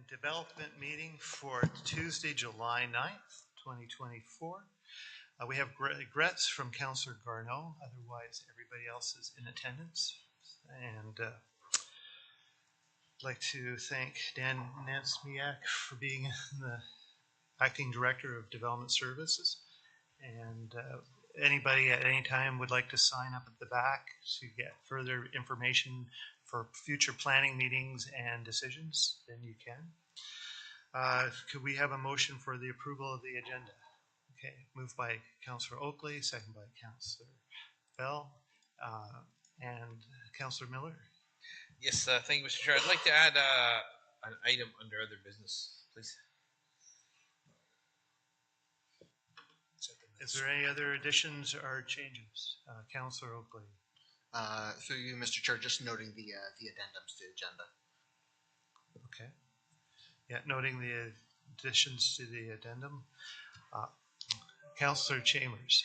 Development meeting for Tuesday, July 9th, 2024. We have regrets from Councillor Garneau, otherwise everybody else is in attendance. And I'd like to thank Dan Nansmiak for being the Acting Director of Development Services. And anybody at any time would like to sign up at the back to get further information for future planning meetings and decisions, then you can. Could we have a motion for the approval of the agenda? Okay, moved by Councillor Oakley, second by Councillor Bell, and Councillor Miller. Yes, thank you, Mr. Chair. I'd like to add an item under other business, please. Is there any other additions or changes? Councillor Oakley. Through you, Mr. Chair, just noting the addendums to the agenda. Okay. Yeah, noting the additions to the addendum. Councillor Chambers.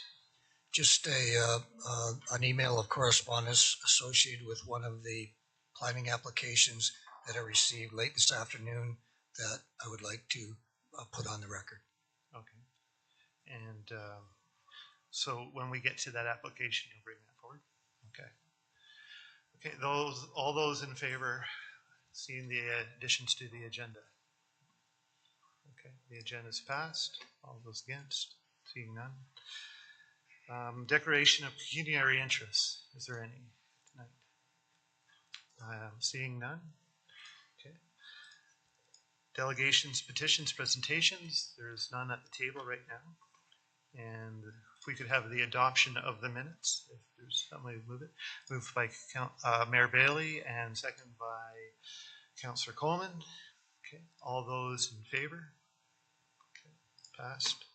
Just an email of correspondence associated with one of the planning applications that I received late this afternoon that I would like to put on the record. Okay. And so when we get to that application, you'll bring that forward? Okay. Okay, all those in favor, seeing the additions to the agenda? Okay, the agenda is passed. All those against? Seeing none. Declaration of pecuniary interest. Is there any tonight? Seeing none. Okay. Delegations, petitions, presentations. There is none at the table right now. And if we could have the adoption of the minutes, if there's somebody to move it. Moved by Mayor Bailey and second by Councillor Coleman. Okay. All those in favor? Okay. Passed.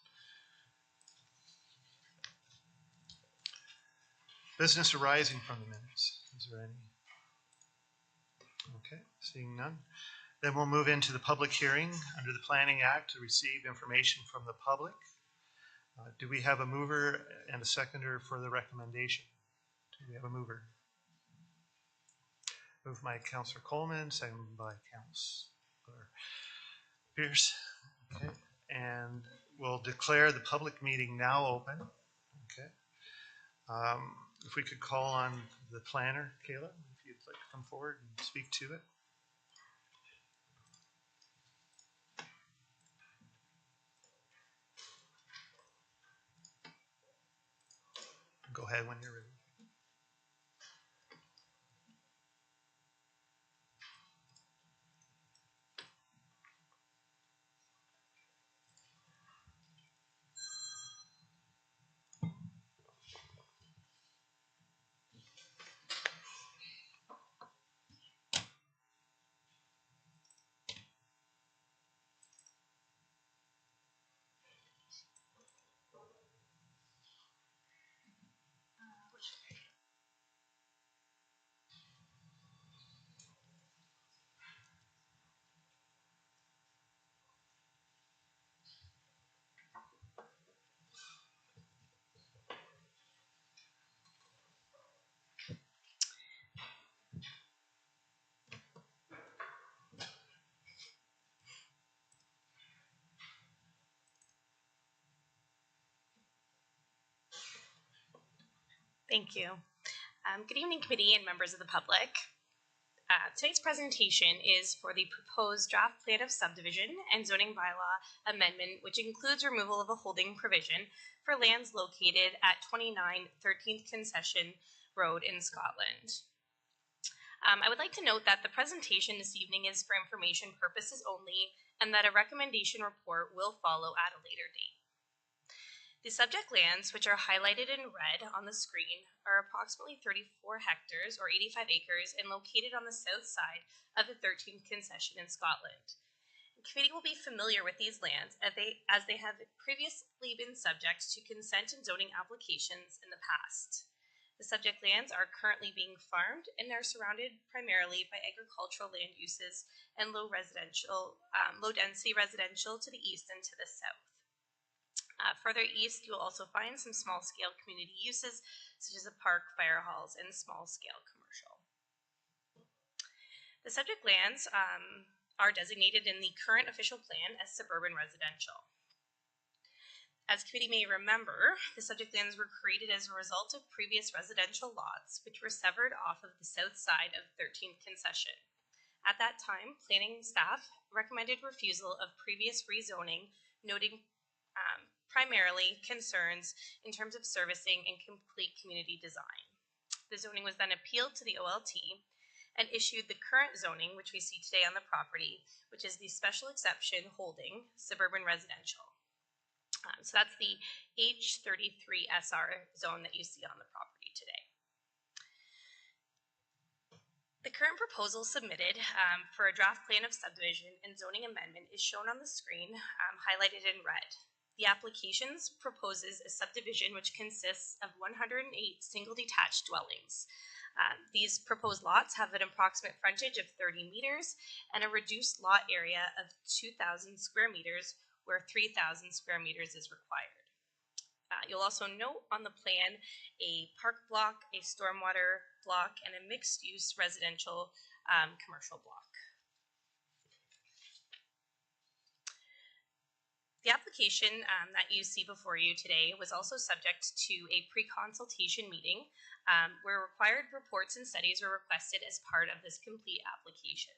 Business arising from the minutes. Is there any? Okay, seeing none. Then we'll move into the public hearing under the Planning Act to receive information from the public. Do we have a mover and a seconder for the recommendation? Do we have a mover? Moved by Councillor Coleman, seconded by Councillor Pierce. Okay, and we'll declare the public meeting now open. Okay. If we could call on the planner, Kayla, if you'd like to come forward and speak to it. Go ahead when you're ready. Thank you. Good evening, committee and members of the public. Today's presentation is for the proposed draft plan of subdivision and zoning bylaw amendment, which includes removal of a holding provision for lands located at 29 13th Concession Road in Scotland. I would like to note that the presentation this evening is for information purposes only, and that a recommendation report will follow at a later date. The subject lands, which are highlighted in red on the screen, are approximately 34 hectares or 85 acres and located on the south side of the 13th concession in Scotland. The committee will be familiar with these lands as they have previously been subject to consent and zoning applications in the past. The subject lands are currently being farmed and are surrounded primarily by agricultural land uses and low density residential to the east and to the south. Further east, you'll also find some small-scale community uses, such as a park, fire halls, and small-scale commercial. The subject lands are designated in the current official plan as suburban residential. As committee may remember, the subject lands were created as a result of previous residential lots which were severed off of the south side of 13th Concession. At that time, planning staff recommended refusal of previous rezoning, noting primarily concerns in terms of servicing and complete community design. The zoning was then appealed to the OLT and issued the current zoning, which we see today on the property, which is the special exception holding suburban residential. So that's the H33SR zone that you see on the property today. The current proposal submitted for a draft plan of subdivision and zoning amendment is shown on the screen, highlighted in red. The applications proposes a subdivision which consists of 108 single detached dwellings. These proposed lots have an approximate frontage of 30 meters and a reduced lot area of 2,000 square meters, where 3,000 square meters is required. You'll also note on the plan a park block, a stormwater block, and a mixed-use residential commercial block. The application that you see before you today was also subject to a pre-consultation meeting where required reports and studies were requested as part of this complete application.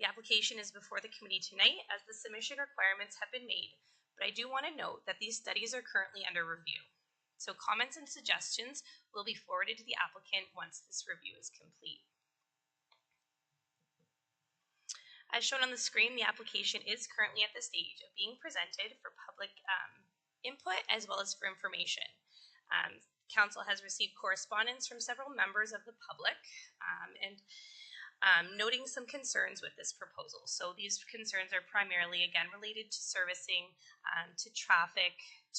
The application is before the committee tonight as the submission requirements have been made, but I do want to note that these studies are currently under review. So comments and suggestions will be forwarded to the applicant once this review is complete. As shown on the screen, the application is currently at the stage of being presented for public input as well as for information. Council has received correspondence from several members of the public noting some concerns with this proposal. So these concerns are primarily, again, related to servicing, to traffic,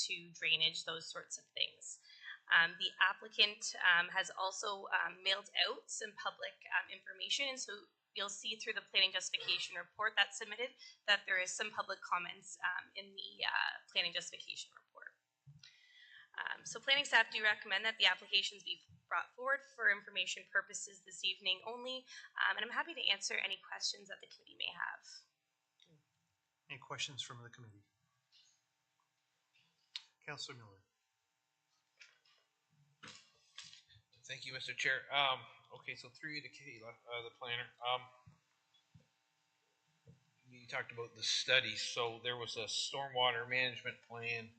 to drainage, those sorts of things. The applicant has also mailed out some public information, and so you'll see through the planning justification report that's submitted that there is some public comments in the planning justification report. So planning staff do recommend that the applications be brought forward for information purposes this evening only, and I'm happy to answer any questions that the committee may have. Any questions from the committee? Councillor Miller. Thank you, Mr. Chair. Okay, so through you to Kayla, the planner. You talked about the studies. So there was a stormwater management plan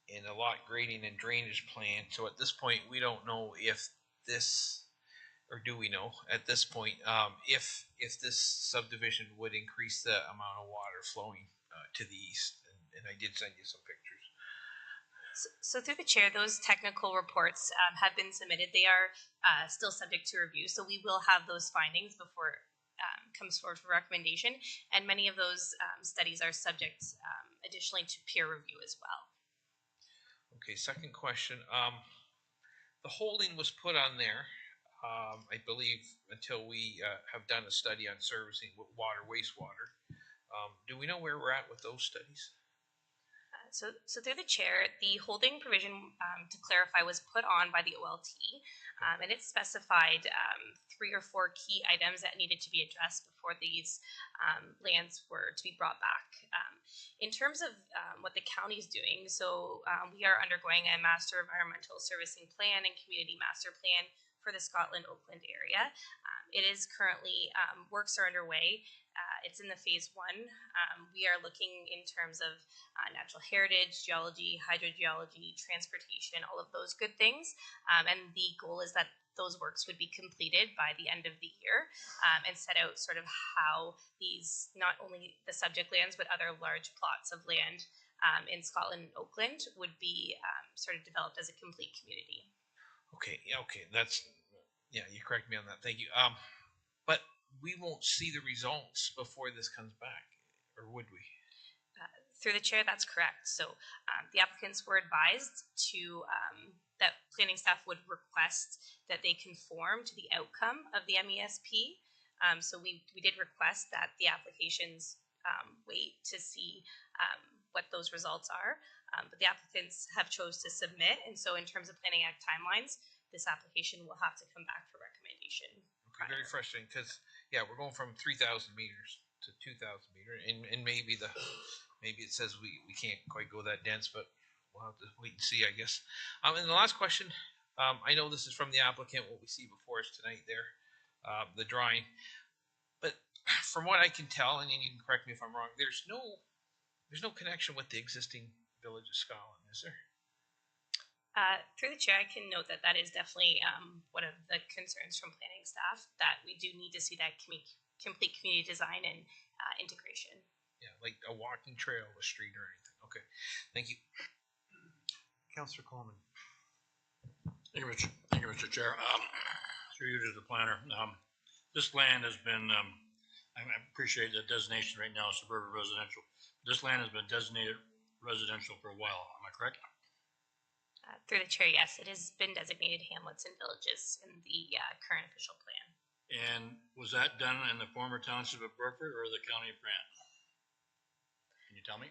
and a lot grading and drainage plan. So at this point, we don't know if this, or do we know at this point, if this subdivision would increase the amount of water flowing to the east. And I did send you some pictures. So through the chair, those technical reports have been submitted. They are still subject to review, so we will have those findings before it comes forward for recommendation. And many of those studies are subject additionally to peer review as well. Okay, second question. The holding was put on there, I believe, until we have done a study on servicing water, wastewater. Do we know where we're at with those studies? So through the chair, the holding provision, to clarify, was put on by the OLT, and it specified 3 or 4 key items that needed to be addressed before these lands were to be brought back. In terms of what the county is doing, so we are undergoing a master environmental servicing plan and community master plan for the Scotland-Oakland area. It is currently, works are underway. It's in the phase 1. We are looking in terms of natural heritage, geology, hydrogeology, transportation, all of those good things. And the goal is that those works would be completed by the end of the year and set out sort of how these, not only the subject lands, but other large plots of land in Scotland and Oakland would be sort of developed as a complete community. Okay, okay, that's, yeah, you correct me on that. Thank you. But we won't see the results before this comes back, or would we? Through the chair, that's correct. So the applicants were advised to that planning staff would request that they conform to the outcome of the MESP. So we did request that the applications wait to see what those results are. But the applicants have chose to submit, and so in terms of Planning Act timelines, this application will have to come back for recommendation. Okay, very frustrating, because yeah, we're going from 3,000 meters to 2,000 meter, and maybe it says we can't quite go that dense, but we'll have to wait and see, I guess. And the last question, I know this is from the applicant, what we see before us tonight there, the drawing, but from what I can tell, and you can correct me if I'm wrong, there's no connection with the existing village of Scotland, is there? Through the chair, I can note that that is definitely one of the concerns from planning staff, that we do need to see that complete community design and integration. Yeah, like a walking trail, a street, or anything. Okay, thank you. Councillor Coleman. Thank you, Mr. Chair. Through you to the planner. This land has been, I appreciate the designation right now, suburban residential. This land has been designated residential for a while. Am I correct? Through the chair, yes, it has been designated hamlets and villages in the current official plan. And was that done in the former township of Burford or the county of Grant? Can you tell me?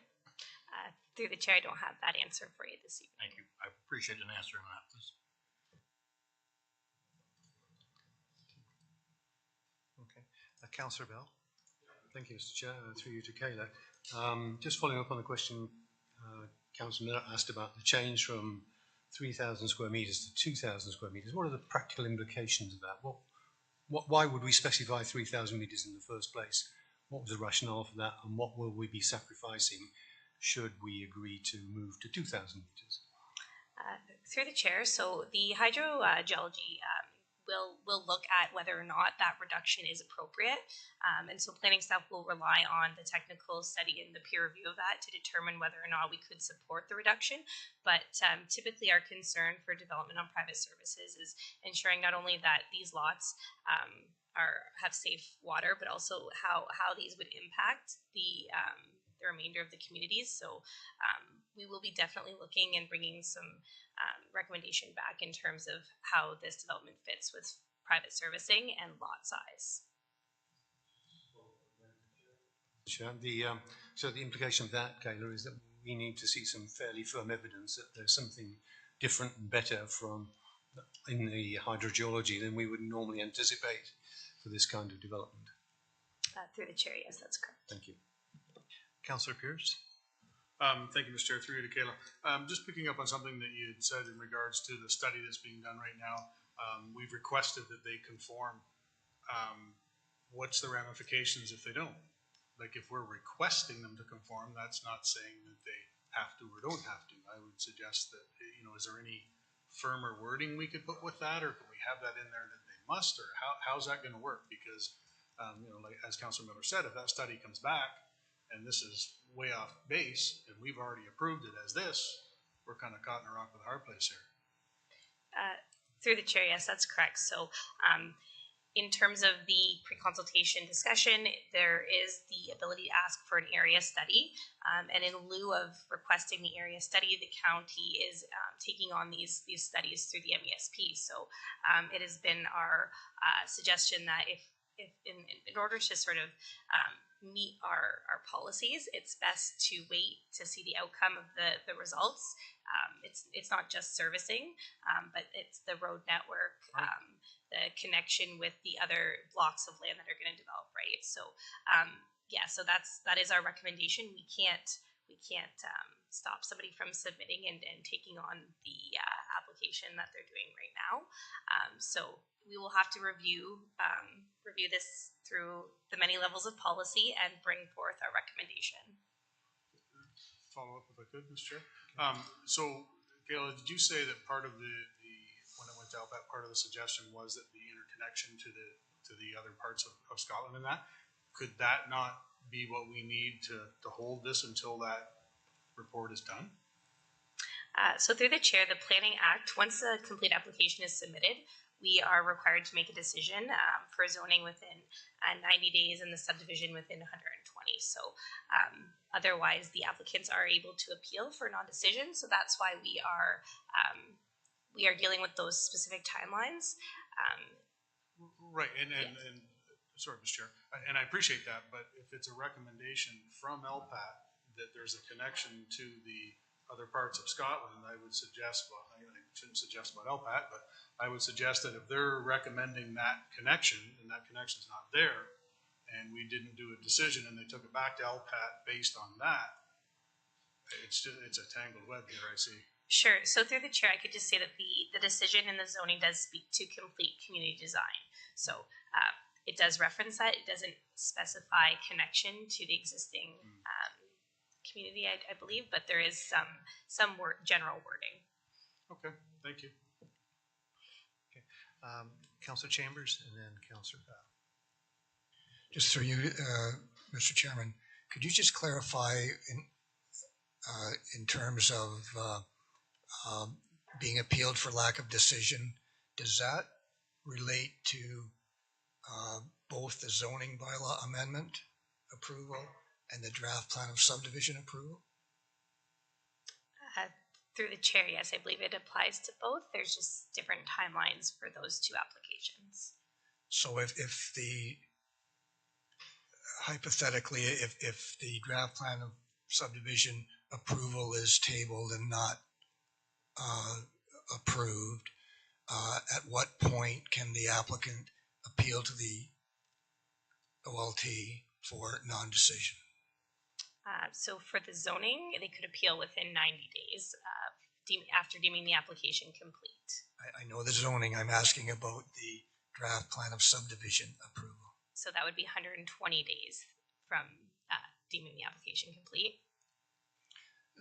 Through the chair, I don't have that answer for you this evening. Thank you. I appreciate an answer on that, please. Okay. Councillor Bell. Thank you, Mr. Chair. Through you to Kayla. Just following up on the question Councillor Miller asked about the change from 3,000 square metres to 2,000 square metres. What are the practical implications of that? Why would we specify 3,000 metres in the first place? What was the rationale for that, and what will we be sacrificing should we agree to move to 2,000 metres? Through the chair, so the hydrogeology will look at whether or not that reduction is appropriate, and so planning staff will rely on the technical study and the peer review of that to determine whether or not we could support the reduction. But typically our concern for development on private services is ensuring not only that these lots have safe water, but also how these would impact the remainder of the communities. So we will be definitely looking and bringing some recommendation back in terms of how this development fits with private servicing and lot size. Sure. So the implication of that, Kayla, is that we need to see some fairly firm evidence that there's something different and better in the hydrogeology than we would normally anticipate for this kind of development. Through the chair, yes, that's correct. Thank you. Councillor Pierce. Thank you, Mr. Chair. Through you to Kayla. Just picking up on something that you had said in regards to the study that's being done right now. We've requested that they conform. What's the ramifications if they don't? Like, if we're requesting them to conform, that's not saying that they have to or don't have to. I would suggest that, is there any firmer wording we could put with that, or can we have that in there that they must, or how's that going to work? Because, like as Councilor Miller said, if that study comes back and this is way off base, and we've already approved it as this, we're kind of caught in a rock with a hard place here. Through the chair, yes, that's correct. So in terms of the pre-consultation discussion, there is the ability to ask for an area study. And in lieu of requesting the area study, the county is taking on these studies through the MESP. So it has been our suggestion that if in order to sort of meet our policies, it's best to wait to see the outcome of the results. It's not just servicing, but it's the road network, the connection with the other blocks of land that are going to develop, right? So so that is our recommendation. We can't stop somebody from submitting and taking on the application that they're doing right now. So we will have to review this through the many levels of policy and bring forth our recommendation. Follow up if I could, Mr. Chair. So, Kayla, did you say that part of the when it went out, that part of the suggestion was that the interconnection to the other parts of Scotland and that, could that not be what we need to hold this until that report is done? So through the chair, the Planning Act, once the complete application is submitted, we are required to make a decision for zoning within 90 days and the subdivision within 120. So otherwise, the applicants are able to appeal for non-decision. So that's why we are dealing with those specific timelines. Right, and sorry, Mr. Chair, and I appreciate that, but if it's a recommendation from LPAT that there's a connection to the other parts of Scotland, I would suggest, well, I shouldn't suggest about LPAT, but I would suggest that if they're recommending that connection and that connection's not there, and we didn't do a decision and they took it back to LPAT based on that, it's a tangled web here, I see. Sure. So through the chair, I could just say that the decision in the zoning does speak to complete community design. So it does reference that. It doesn't specify connection to the existing community, I believe, but there is some general wording. Okay, thank you. Councillor Chambers and then Councillor Powell. Just through you, Mr. Chairman, could you just clarify in terms of being appealed for lack of decision, does that relate to both the zoning bylaw amendment approval and the draft plan of subdivision approval? Through the chair, yes, I believe it applies to both. There's just different timelines for those two applications. So if the, hypothetically, if the draft plan of subdivision approval is tabled and not approved, at what point can the applicant appeal to the OLT for non-decision? So for the zoning, they could appeal within 90 days after deeming the application complete. I know the zoning, I'm asking about the draft plan of subdivision approval. So that would be 120 days from deeming the application complete.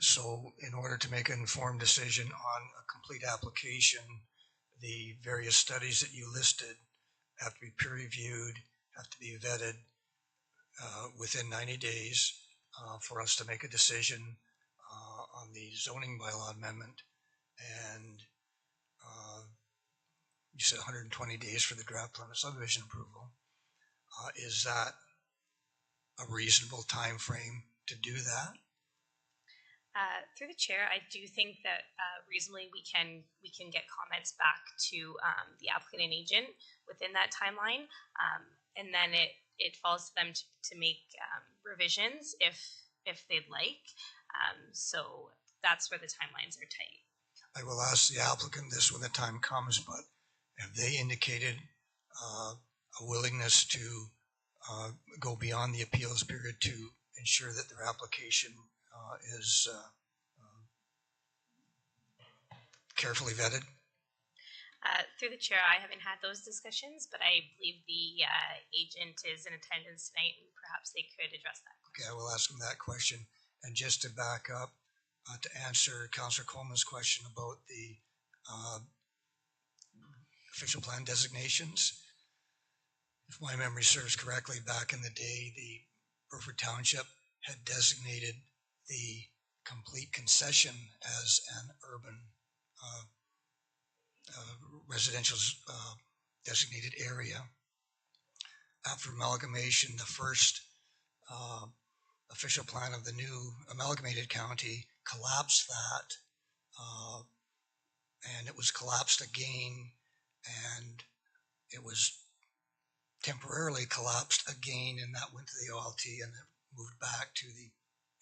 So in order to make an informed decision on a complete application, the various studies that you listed have to be peer reviewed, have to be vetted within 90 days for us to make a decision on the zoning bylaw amendment. And you said 120 days for the draft plan of subdivision approval. Is that a reasonable time frame to do that? Through the chair, I do think that reasonably we can get comments back to the applicant and agent within that timeline, and then it falls to them to make revisions if they'd like. So that's where the timelines are tight. I will ask the applicant this when the time comes, but have they indicated a willingness to go beyond the appeals period to ensure that their application is carefully vetted? Through the chair, I haven't had those discussions, but I believe the agent is in attendance tonight, and perhaps they could address that question. Okay, I will ask them that question. And just to back up, to answer Councillor Coleman's question about the official plan designations, if my memory serves correctly, back in the day, the Burford Township had designated the complete concession as an urban residential designated area. After amalgamation, the first official plan of the new amalgamated county collapsed that, and it was collapsed again, and it was temporarily collapsed again, and that went to the OLT and it moved back to the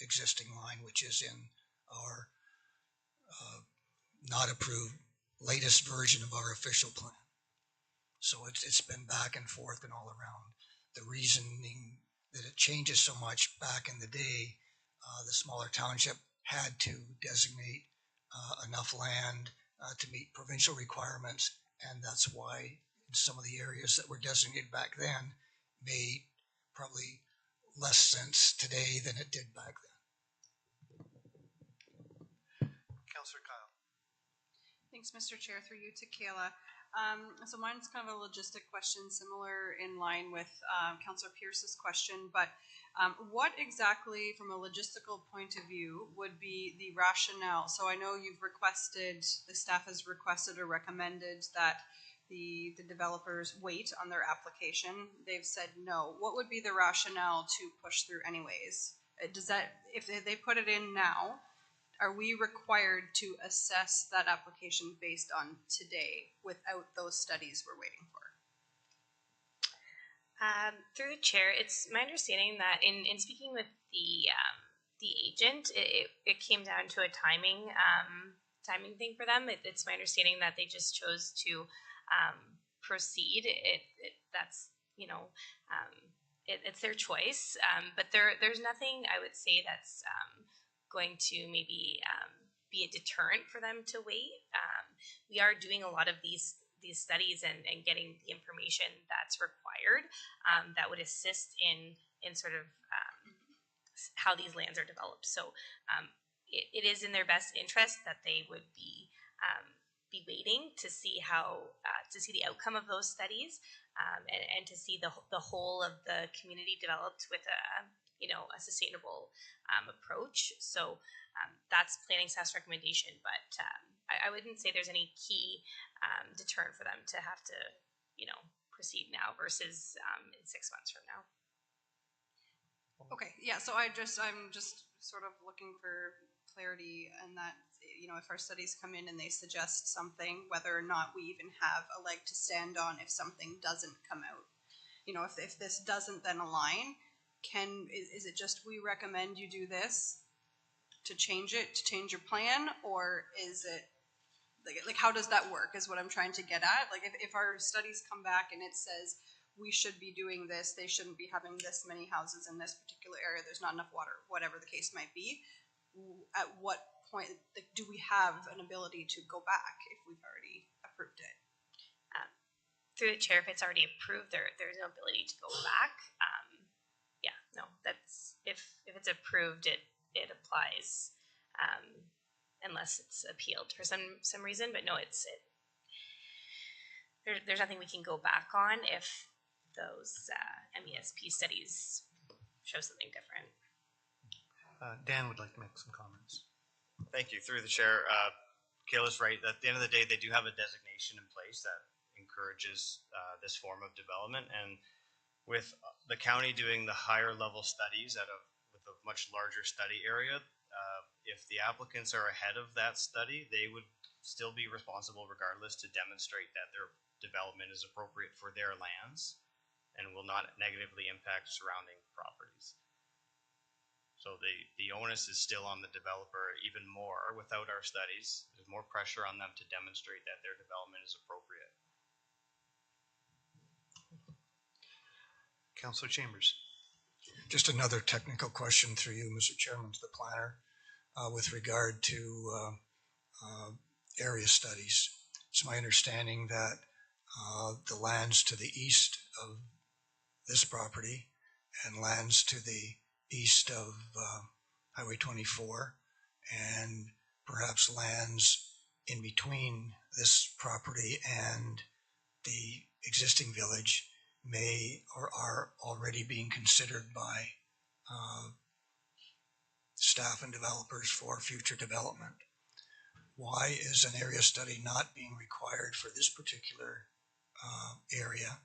existing line, which is in our not approved latest version of our official plan. So it's been back and forth and all around. The reasoning that it changes so much back in the day, the smaller township had to designate enough land to meet provincial requirements, and that's why in some of the areas that were designated back then made probably less sense today than it did back then. Councillor Kyle. Thanks, Mr. Chair. Through you to Kayla. So mine's kind of a logistic question, similar in line with Councillor Pierce's question, but what exactly, from a logistical point of view, would be the rationale? So I know you've requested, the staff has requested or recommended that the developers wait on their application. They've said no. What would be the rationale to push through anyways? Does that, if they put it in now, are we required to assess that application based on today without those studies we're waiting for? Through the chair, it's my understanding that in speaking with the the agent. It came down to a timing thing for them. It's my understanding that they just chose to proceed. That's it's their choice. But there's nothing I would say that's going to maybe be a deterrent for them to wait. We are doing a lot of these studies and getting the information that's required that would assist in sort of how these lands are developed. So it is in their best interest that they would be waiting to see to see the outcome of those studies and to see the whole of the community developed with a sustainable approach. So that's planning staff's recommendation, but I wouldn't say there's any key deterrent for them to have to proceed now versus in 6 months from now. Okay, yeah, so I'm just sort of looking for clarity and that, if our studies come in and they suggest something, whether or not we even have a leg to stand on if something doesn't come out. If this doesn't then align, is it just we recommend you do this to change your plan, or is it like how does that work is what I'm trying to get at. Like if our studies come back and it says we should be doing this, they shouldn't be having this many houses in this particular area, there's not enough water, whatever the case might be, at what point do we have an ability to go back if we've already approved it? Through the chair, if it's already approved, there's no ability to go back. That's if it's approved, it applies unless it's appealed for some reason. But no, there's nothing we can go back on if those MESP studies show something different. Dan would like to make some comments. Thank you. Through the chair, Kayla's right. At the end of the day, they do have a designation in place that encourages this form of development. And with the county doing the higher level studies with a much larger study area, if the applicants are ahead of that study, they would still be responsible regardless to demonstrate that their development is appropriate for their lands and will not negatively impact surrounding properties. So the onus is still on the developer even more without our studies. There's more pressure on them to demonstrate that their development is appropriate. Councillor Chambers. Just another technical question through you, Mr. Chairman, to the planner with regard to area studies. It's my understanding that the lands to the east of this property and lands to the east of Highway 24 and perhaps lands in between this property and the existing village may or are already being considered by staff and developers for future development. Why is an area study not being required for this particular area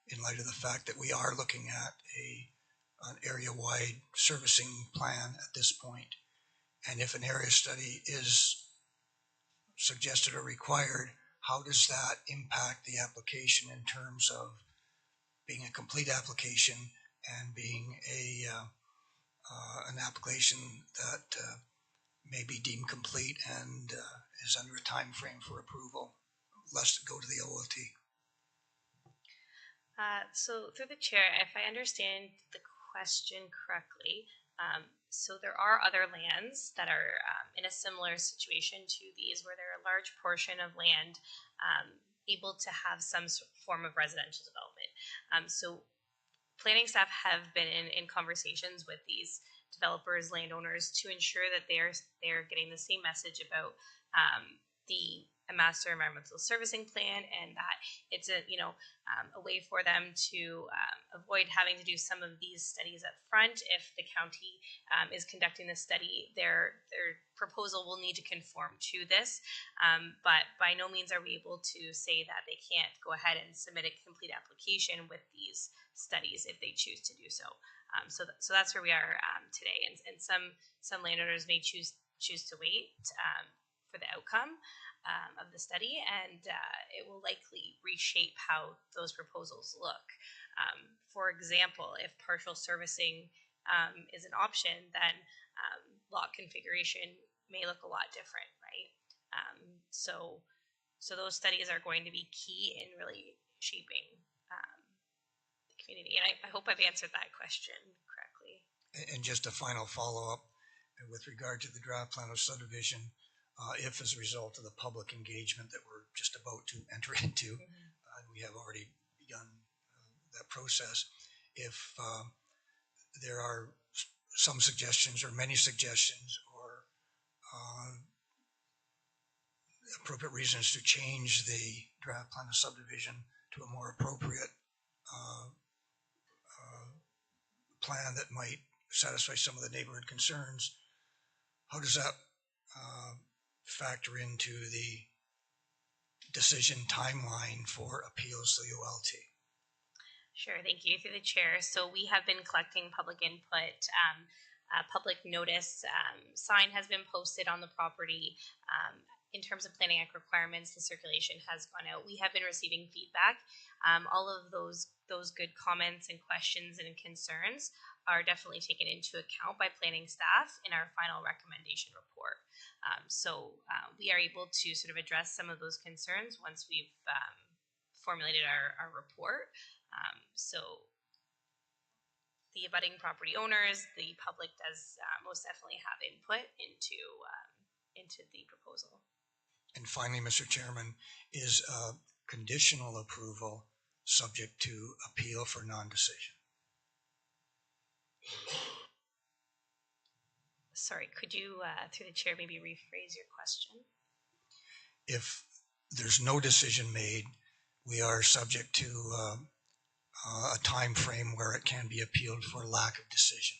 in light of the fact that we are looking at an area-wide servicing plan at this point? And if an area study is suggested or required, how does that impact the application in terms of being a complete application and being an application that may be deemed complete and is under a time frame for approval, lest it go to the OLT? So through the chair, if I understand the question correctly, so there are other lands that are in a similar situation to these, where there are a large portion of land able to have some form of residential development. So planning staff have been in conversations with these developers, landowners, to ensure that they're getting the same message about a master environmental servicing plan, and that it's a way for them to avoid having to do some of these studies up front. If the county is conducting the study, their proposal will need to conform to this, but by no means are we able to say that they can't go ahead and submit a complete application with these studies if they choose to do so. So that's where we are today, and some landowners may choose to wait for the outcome of the study, and it will likely reshape how those proposals look. For example, if partial servicing is an option, then lot configuration may look a lot different, right? So those studies are going to be key in really shaping the community. And I hope I've answered that question correctly. And just a final follow-up with regard to the draft plan of subdivision, if as a result of the public engagement that we're just about to enter into, and we have already begun that process, if there are some suggestions or many suggestions or appropriate reasons to change the draft plan of subdivision to a more appropriate plan that might satisfy some of the neighborhood concerns, how does that factor into the decision timeline for appeals to the OLT? Sure, thank you. Through the chair. So we have been collecting public input. Public notice sign has been posted on the property. In terms of Planning Act requirements, the circulation has gone out. We have been receiving feedback. All of those good comments and questions and concerns are definitely taken into account by planning staff in our final recommendation report. So we are able to sort of address some of those concerns once we've formulated our report. So the abutting property owners, the public does most definitely have input into the proposal. And finally, Mr. Chairman, is conditional approval subject to appeal for non-decision? Sorry, could you, through the chair, maybe rephrase your question? If there's no decision made, we are subject to a time frame where it can be appealed for lack of decision.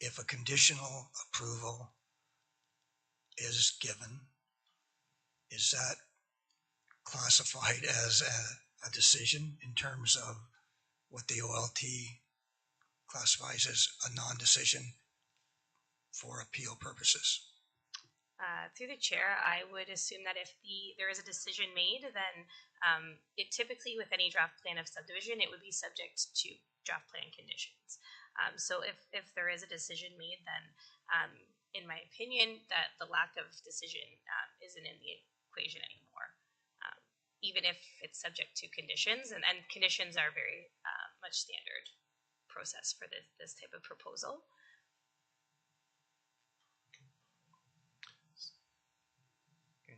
If a conditional approval is given, is that classified as a decision in terms of what the OLT classifies as a non-decision for appeal purposes? Through the chair, I would assume that if there is a decision made, then it typically, with any draft plan of subdivision, it would be subject to draft plan conditions. So if there is a decision made, then in my opinion, that the lack of decision isn't in the equation anymore, even if it's subject to conditions, and conditions are very much standard process for this type of proposal.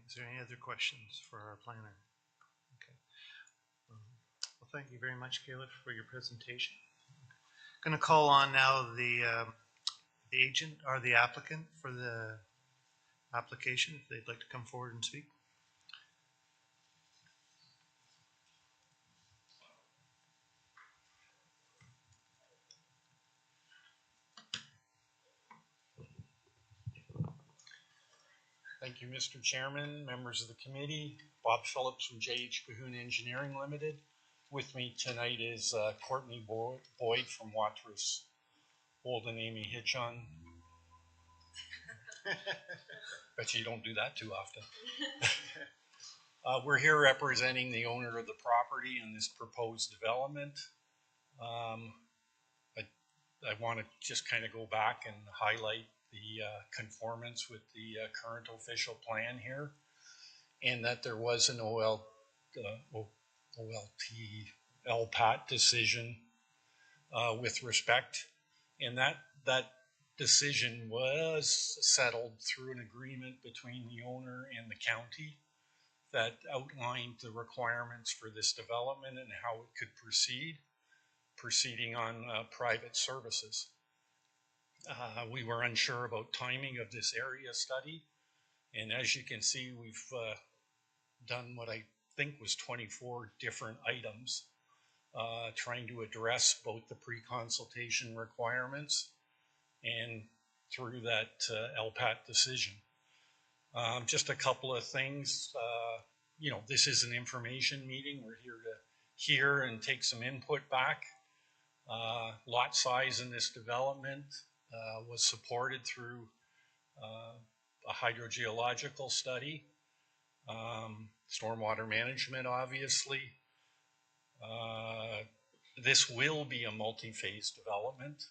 Is there any other questions for our planner? Okay. Well, thank you very much, Kayla, for your presentation. Going to call on now the agent or the applicant for the application, if they'd like to come forward and speak. Thank you, Mr. Chairman, members of the committee. Bob Phillips from J.H. Cahoon Engineering Limited. With me tonight is Courtney Boyd from Watrous Holden Amy Hitchon. Bet you don't do that too often. We're here representing the owner of the property in this proposed development. I want to just kind of go back and highlight the conformance with the current official plan here, and that there was an OLT LPAT decision with respect, and that decision was settled through an agreement between the owner and the county that outlined the requirements for this development and how it could proceeding on private services. We were unsure about timing of this area study, and as you can see, we've done what I think was 24 different items trying to address both the pre-consultation requirements and through that LPAT decision. Just a couple of things. This is an information meeting. We're here to hear and take some input back. Lot size in this development was supported through a hydrogeological study, stormwater management, obviously. This will be a multi-phase development.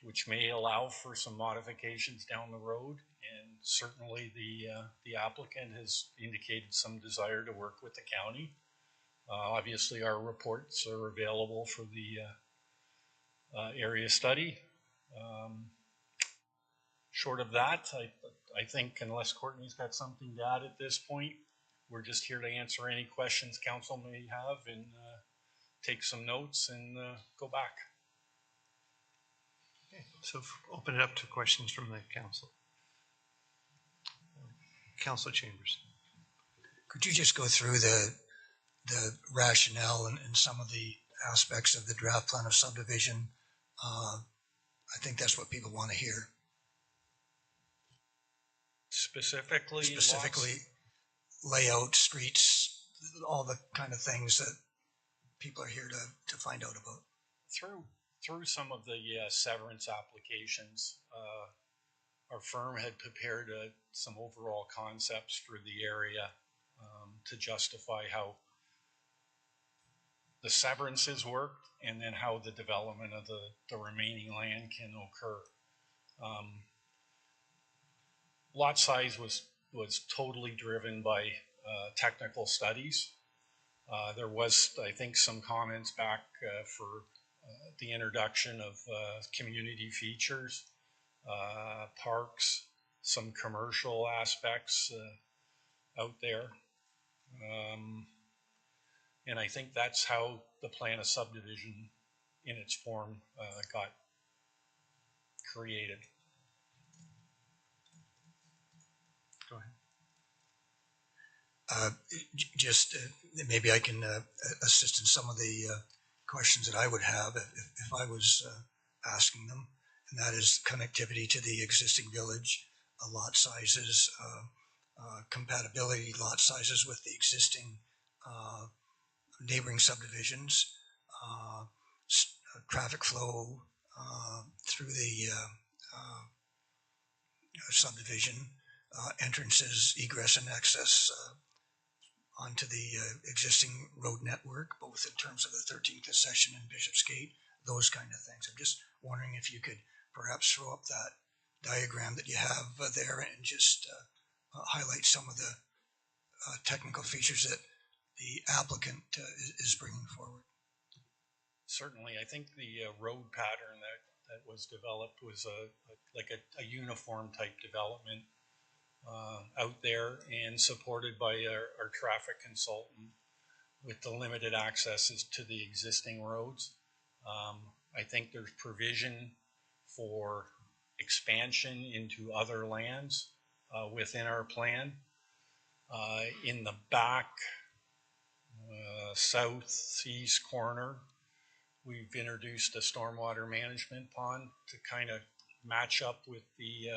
which may allow for some modifications down the road. And certainly the applicant has indicated some desire to work with the county. Obviously, our reports are available for the area study. Short of that, I think unless Courtney's got something to add at this point, we're just here to answer any questions council may have and take some notes and go back. Okay, so open it up to questions from the council. Council Chambers. Could you just go through the rationale and some of the aspects of the draft plan of subdivision? I think that's what people want to hear. Specifically layout, streets, all the kind of things that people are here to find out about. Through some of the severance applications, our firm had prepared some overall concepts for the area to justify how the severances work and then how the development of the remaining land can occur. Lot size was totally driven by technical studies. There was, I think, some comments back for the introduction of community features, parks, some commercial aspects out there. And I think that's how the plan of subdivision in its form got created. Go ahead. Just maybe I can assist in some of the questions that I would have if I was asking them, and that is connectivity to the existing village, lot sizes, compatibility lot sizes with the existing neighboring subdivisions, traffic flow through the subdivision, entrances, egress and access onto the existing road network, both in terms of the 13th concession and Bishopsgate, those kind of things. I'm just wondering if you could perhaps throw up that diagram that you have there and just highlight some of the technical features that the applicant is bringing forward. Certainly, I think the road pattern that was developed was like a uniform type development out there and supported by our traffic consultant with the limited accesses to the existing roads. I think there's provision for expansion into other lands within our plan. In the back southeast corner, we've introduced a stormwater management pond to kind of match up with the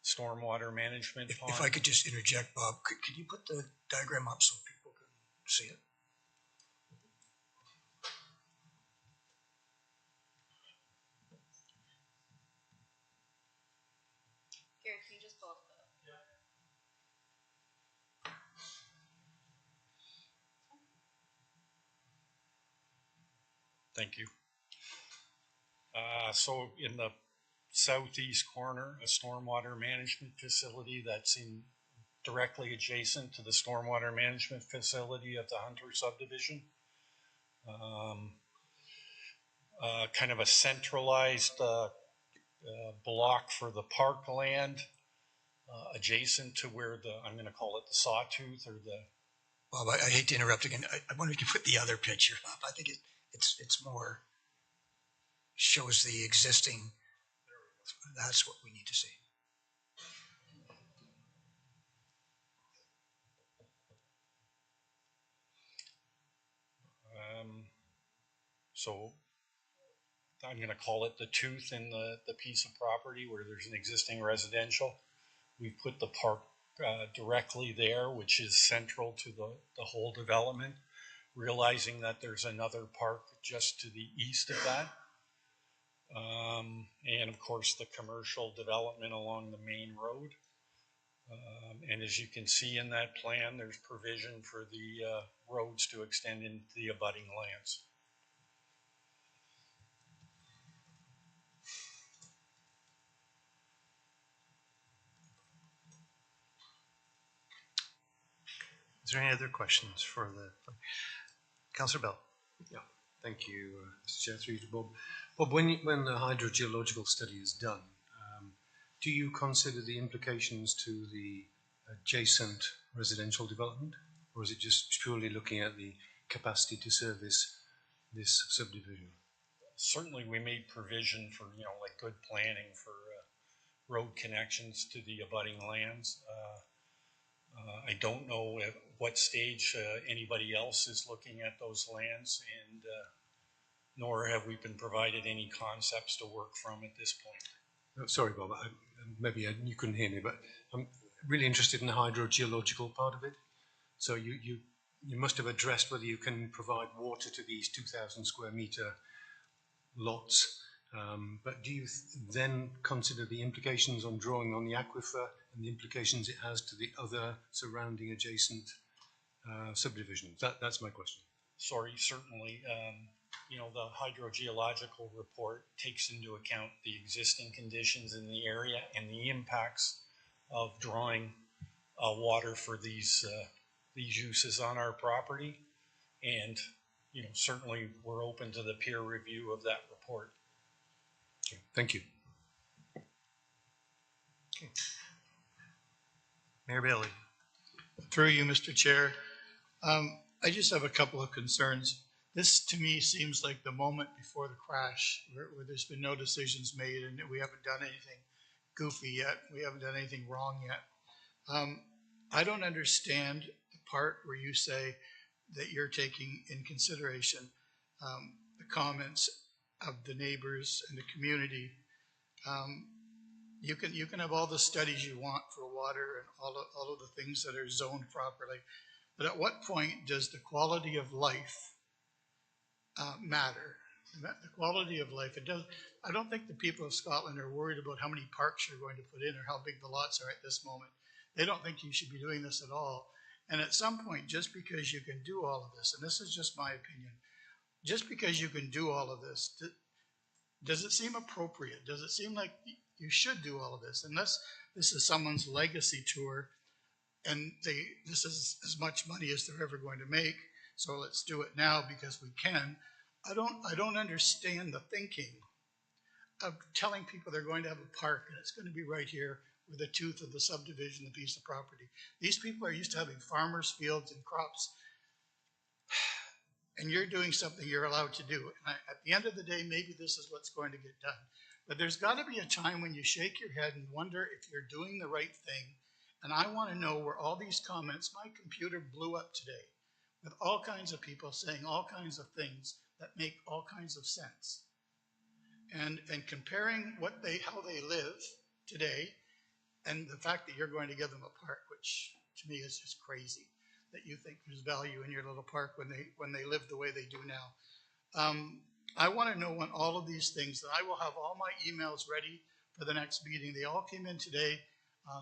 stormwater management pond. If I could just interject, Bob, could you put the diagram up so people can see it? Gary, can you just pull up the... Thank you. So in the southeast corner, a stormwater management facility that's directly adjacent to the stormwater management facility of the Hunter subdivision. Kind of a centralized block for the parkland adjacent to where I'm going to call it the sawtooth or the... Bob, I hate to interrupt again. I wonder if you could put the other picture up. I think it's more, shows the existing, that's what we need to see. So I'm going to call it the tooth in the piece of property where there's an existing residential. We put the park directly there, which is central to the whole development, realizing that there's another park just to the east of that. And of course the commercial development along the main road. And as you can see in that plan, there's provision for the roads to extend into the abutting lands. Is there any other questions for the, Councillor Bell? Yeah, thank you, Mr. Chair, through you to Bob. Bob, when the hydrogeological study is done, do you consider the implications to the adjacent residential development, or is it just purely looking at the capacity to service this subdivision? Certainly, we made provision for, like good planning for road connections to the abutting lands. I don't know at what stage anybody else is looking at those lands, and nor have we been provided any concepts to work from at this point. Oh, sorry, Bob, you couldn't hear me, but I'm really interested in the hydrogeological part of it. So you must have addressed whether you can provide water to these 2,000 square meter lots, but do you then consider the implications on drawing on the aquifer and the implications it has to the other surrounding adjacent subdivisions? That's my question. Sorry, certainly. The hydrogeological report takes into account the existing conditions in the area and the impacts of drawing water for these uses on our property. And, certainly we're open to the peer review of that report. Okay, thank you. Okay. Mayor Bailey. Through you, Mr. Chair. I just have a couple of concerns. This, to me, seems like the moment before the crash where there's been no decisions made and we haven't done anything goofy yet. We haven't done anything wrong yet. I don't understand the part where you say that you're taking in consideration the comments of the neighbors and the community. You can have all the studies you want for water and all of the things that are zoned properly, but at what point does the quality of life matter? The quality of life, I don't think the people of Scotland are worried about how many parks you're going to put in or how big the lots are at this moment. They don't think you should be doing this at all. And at some point, just because you can do all of this, and this is just my opinion, just because you can do all of this, does it seem appropriate? Does it seem like you should do all of this? Unless this is someone's legacy tour and this is as much money as they're ever going to make, so let's do it now because we can. I don't understand the thinking of telling people they're going to have a park and it's going to be right here with the tooth of the subdivision, the piece of property. These people are used to having farmers' fields and crops, and you're doing something you're allowed to do. And at the end of the day, maybe this is what's going to get done. But there's got to be a time when you shake your head and wonder if you're doing the right thing. And I want to know where all these comments, my computer blew up today with all kinds of people saying all kinds of things that make all kinds of sense. And comparing how they live today and the fact that you're going to give them a park, which to me is just crazy, that you think there's value in your little park when they live the way they do now. I want to know when all of these things, that I will have all my emails ready for the next meeting. They all came in today,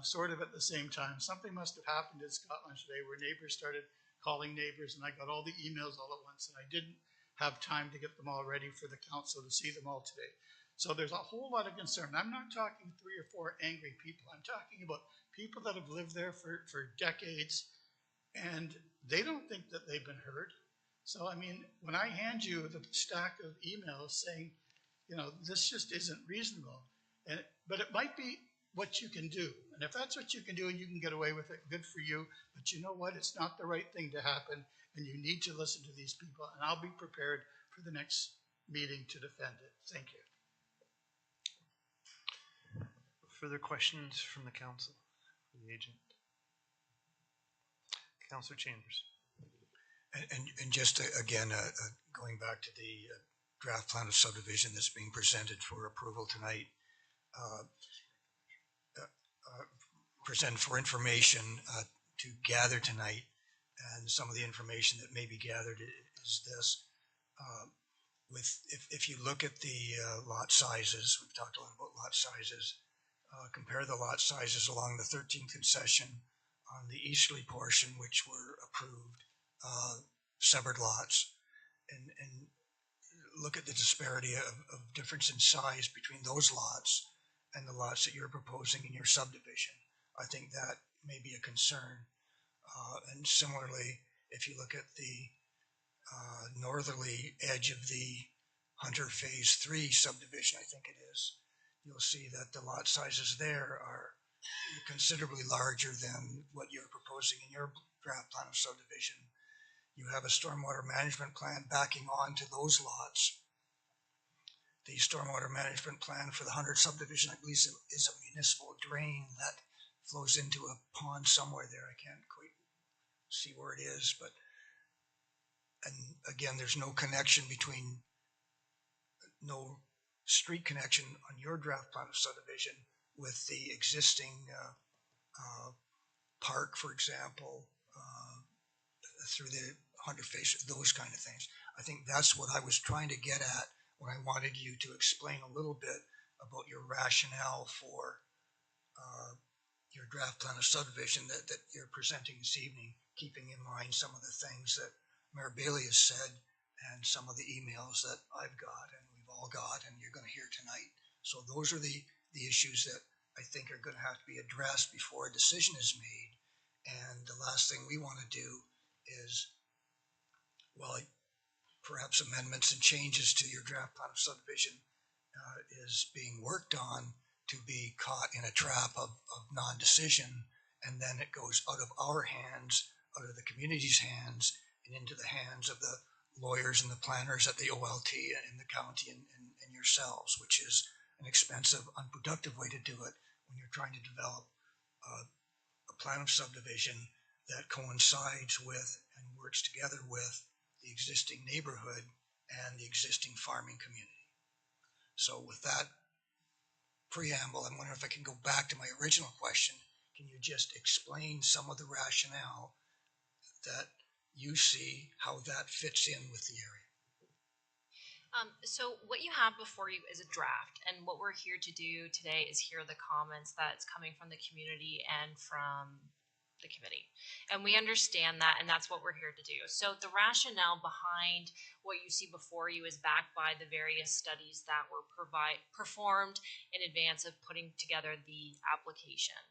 sort of at the same time. Something must have happened in Scotland today where neighbors started calling neighbors, and I got all the emails all at once, and I didn't have time to get them all ready for the council to see them all today. So there's a whole lot of concern. I'm not talking 3 or 4 angry people. I'm talking about people that have lived there for decades, and they don't think that they've been heard. So, I mean, when I hand you the stack of emails saying, this just isn't reasonable, but it might be what you can do. And if that's what you can do and you can get away with it, good for you. But you know what? It's not the right thing to happen, and you need to listen to these people. And I'll be prepared for the next meeting to defend it. Thank you. Further questions from the council, for the agent? Councillor Chambers. And just again, going back to the draft plan of subdivision that's being presented for approval tonight, present for information to gather tonight, and some of the information that may be gathered is this. If you look at the lot sizes, we've talked a lot about lot sizes, compare the lot sizes along the 13th concession on the easterly portion, which were approved, severed lots, and look at the disparity of difference in size between those lots and the lots that you're proposing in your subdivision. I think that may be a concern. And similarly, if you look at the northerly edge of the Hunter Phase 3 subdivision, I think it is, you'll see that the lot sizes there are considerably larger than what you're proposing in your draft plan of subdivision. You have a stormwater management plan backing on to those lots. The stormwater management plan for the 100 subdivision, I believe, is a municipal drain that flows into a pond somewhere there. I can't quite see where it is, but, and again, there's no connection between, no street connection on your draft plan of subdivision with the existing park, for example, through the 100 phase, those kind of things. I think that's what I was trying to get at when I wanted you to explain a little bit about your rationale for your draft plan of subdivision that you're presenting this evening, keeping in mind some of the things that Mayor Bailey has said and some of the emails that I've got and we've all got and you're going to hear tonight. So those are the issues that I think are going to have to be addressed before a decision is made. And the last thing we want to do is, well, perhaps amendments and changes to your draft plan of subdivision is being worked on to be caught in a trap of non-decision, and then it goes out of our hands, out of the community's hands, and into the hands of the lawyers and the planners at the OLT in the county and yourselves, which is an expensive, unproductive way to do it when you're trying to develop a plan of subdivision that coincides with and works together with the existing neighborhood and the existing farming community. So with that preamble, I'm wondering if I can go back to my original question. Can you just explain some of the rationale that you see, how that fits in with the area? So what you have before you is a draft, and what we're here to do today is hear the comments that's coming from the community and from the committee. And we understand that, and that's what we're here to do. So the rationale behind what you see before you is backed by the various studies that were performed in advance of putting together the application.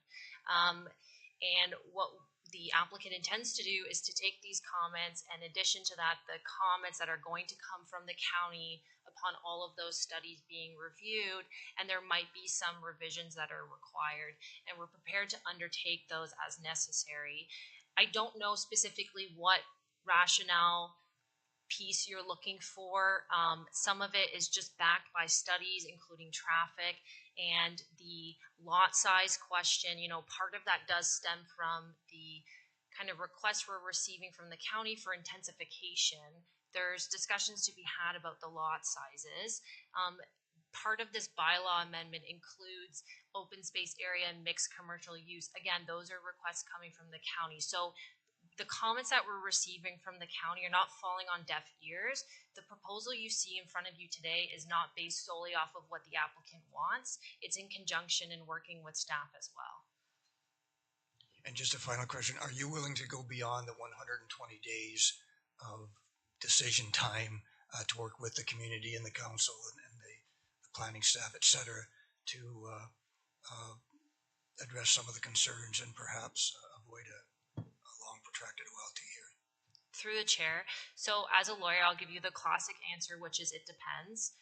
And what the applicant intends to do is to take these comments, and in addition to that, the comments that are going to come from the county upon all of those studies being reviewed, and there might be some revisions that are required, and we're prepared to undertake those as necessary. I don't know specifically what rationale piece you're looking for. Some of it is just backed by studies, including traffic and the lot size question. You know, part of that does stem from the kind of requests we're receiving from the county for intensification. There's discussions to be had about the lot sizes. Part of this bylaw amendment includes open space area and mixed commercial use. Again, those are requests coming from the county. So the comments that we're receiving from the county are not falling on deaf ears. The proposal you see in front of you today is not based solely off of what the applicant wants. It's in conjunction and working with staff as well. And just a final question, are you willing to go beyond the 120 days of decision time to work with the community and the council and the planning staff, et cetera, to address some of the concerns and perhaps avoid a long protracted OLT hearing? Through the chair. So as a lawyer, I'll give you the classic answer, which is it depends.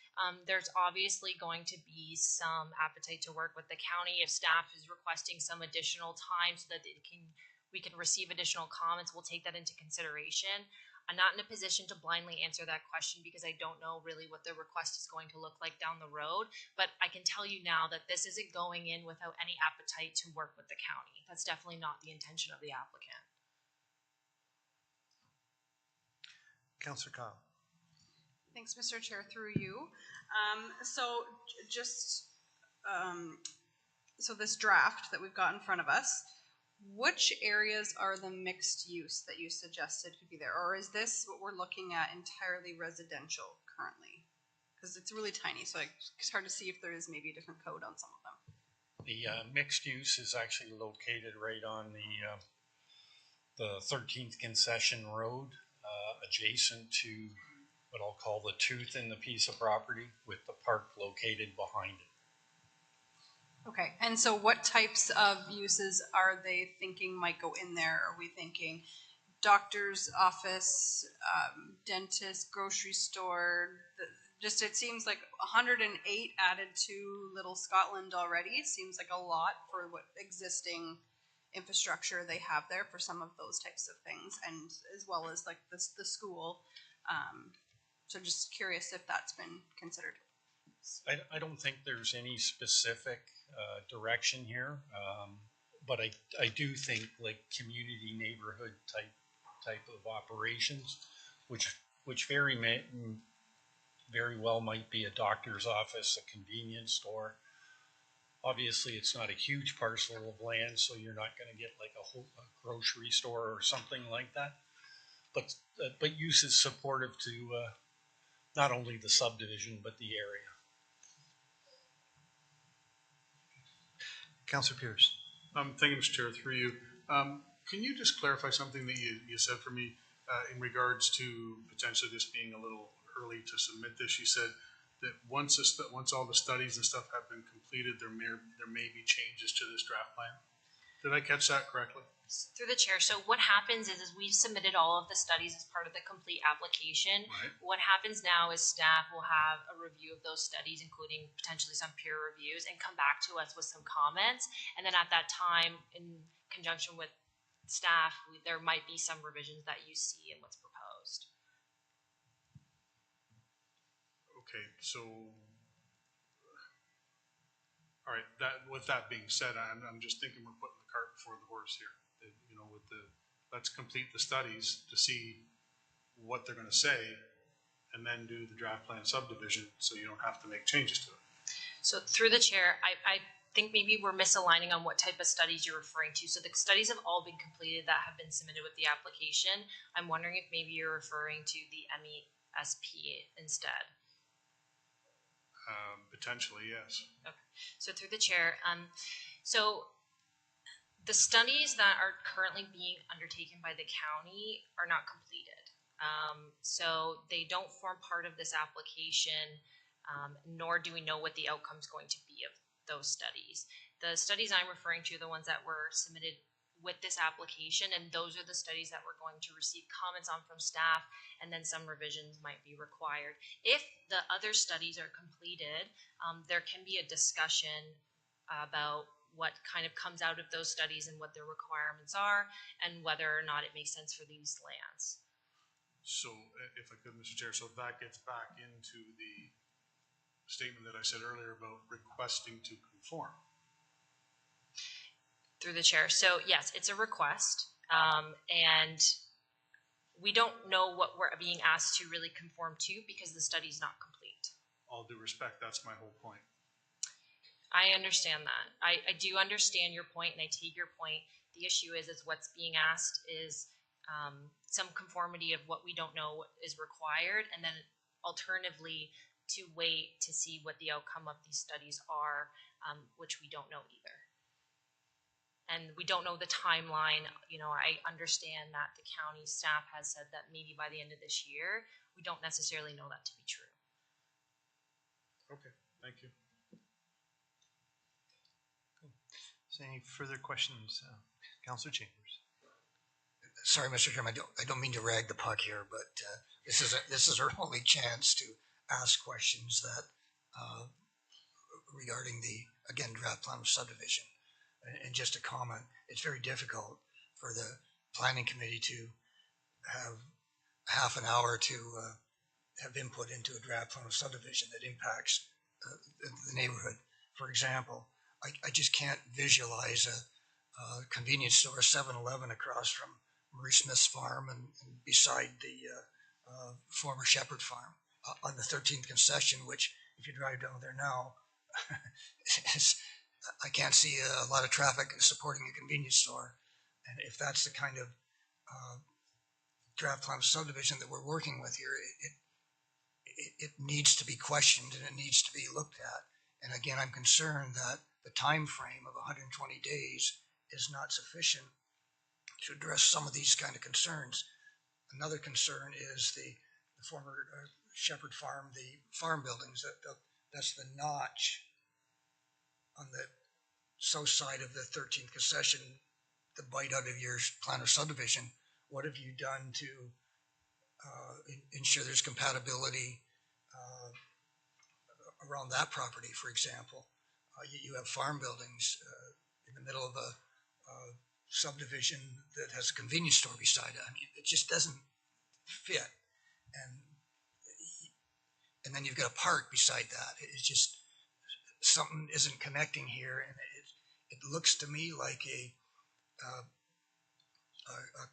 There's obviously going to be some appetite to work with the county if staff is requesting some additional time so that we can receive additional comments. We'll take that into consideration. I'm not in a position to blindly answer that question because I don't know really what the request is going to look like down the road, but I can tell you now that this isn't going in without any appetite to work with the county. That's definitely not the intention of the applicant. Councillor Kyle. Thanks, Mr. Chair, through you. So this draft that we've got in front of us, which areas are the mixed use that you suggested could be there? Or is this what we're looking at entirely residential currently? Because it's really tiny, so it's hard to see if there is maybe a different code on some of them. The mixed use is actually located right on the 13th Concession Road, adjacent to what I'll call the tooth in the piece of property, with the park located behind it. Okay, and so what types of uses are they thinking might go in there? Are we thinking doctor's office, dentist, grocery store? Just, it seems like 108 added to Little Scotland already. Seems like a lot for what existing infrastructure they have there for some of those types of things, and as well as like the school. So just curious if that's been considered. I don't think there's any specific direction here, but I do think like community neighborhood type of operations, which very well might be a doctor's office, a convenience store. Obviously, it's not a huge parcel of land, so you're not going to get like a grocery store or something like that. But use is supportive to not only the subdivision but the area. Councillor Pierce. Thank you, Mr. Chair, through you. Can you just clarify something that you said for me in regards to potentially this being a little early to submit this? You said that once all the studies and stuff have been completed, there may be changes to this draft plan. Did I catch that correctly? Through the chair. So what happens is we've submitted all of the studies as part of the complete application. Right. What happens now is staff will have a review of those studies, including potentially some peer reviews, and come back to us with some comments. And then at that time, in conjunction with staff, there might be some revisions that you see in what's proposed. Okay, so, all right, with that being said, I'm just thinking we're putting the cart before the horse here. You know, let's complete the studies to see what they're gonna say, and then do the draft plan subdivision, so you don't have to make changes to it. So through the chair, I think maybe we're misaligning on what type of studies you're referring to. So the studies have all been completed that have been submitted with the application. I'm wondering if maybe you're referring to the MESP instead. Potentially, yes. Okay. So through the chair, so the studies that are currently being undertaken by the county are not completed. So they don't form part of this application, nor do we know what the outcome is going to be of those studies. The studies I'm referring to are the ones that were submitted with this application, and those are the studies that we're going to receive comments on from staff, and then some revisions might be required. If the other studies are completed, there can be a discussion about what kind of comes out of those studies and what their requirements are, and whether or not it makes sense for these lands. So if I could, Mr. Chair, so that gets back into the statement that I said earlier about requesting to conform. Through the chair. So yes, it's a request, and we don't know what we're being asked to really conform to because the study's not complete. All due respect, that's my whole point. I understand that. I do understand your point, and I take your point. The issue is what's being asked is some conformity of what we don't know is required, and then alternatively to wait to see what the outcome of these studies are, which we don't know either. And we don't know the timeline. You know, I understand that the county staff has said that maybe by the end of this year. We don't necessarily know that to be true. Okay, thank you. Is there any further questions? Councillor Chambers. Sorry, Mr. Chairman, I don't mean to rag the puck here, but this is our only chance to ask questions that regarding the, again, draft plan of subdivision. And just a comment, it's very difficult for the planning committee to have half an hour to have input into a draft plan of subdivision that impacts the neighborhood. For example, I just can't visualize a convenience store, 7-Eleven across from Marie Smith's farm and beside the former Shepherd farm on the 13th concession, which if you drive down there now, I can't see a lot of traffic supporting a convenience store. And if that's the kind of draft plan of subdivision that we're working with here, it needs to be questioned and it needs to be looked at. And again, I'm concerned that the time frame of 120 days is not sufficient to address some of these kind of concerns. Another concern is the former Shepherd farm, the farm buildings, that's the notch on the south side of the 13th concession, the bite out of your plan of subdivision, what have you done to ensure there's compatibility around that property, for example? You have farm buildings in the middle of a subdivision that has a convenience store beside it. I mean, it just doesn't fit. And then you've got a park beside that. It's just, something isn't connecting here, and it looks to me like a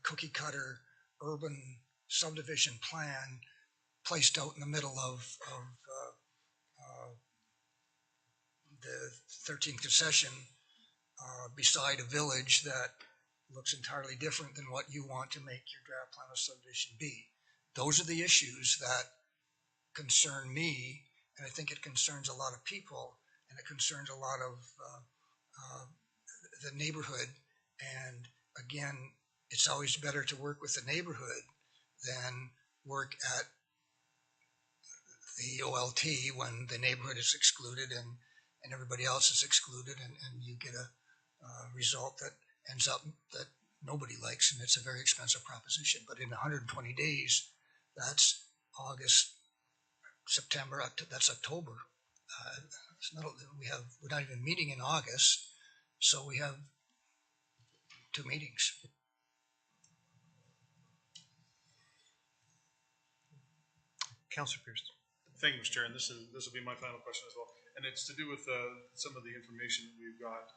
cookie cutter urban subdivision plan placed out in the middle of the 13th concession beside a village that looks entirely different than what you want to make your draft plan of subdivision be. Those are the issues that concern me, and I think it concerns a lot of people, and it concerns a lot of the neighborhood. And again, it's always better to work with the neighborhood than work at the OLT when the neighborhood is excluded and everybody else is excluded, and you get a result that ends up that nobody likes, and it's a very expensive proposition. But in 120 days, that's August, September, that's October. We're not even meeting in August, so we have 2 meetings. Councillor Pearson. Thank you, Mr. Chair, and this will be my final question as well, and it's to do with some of the information that we've got.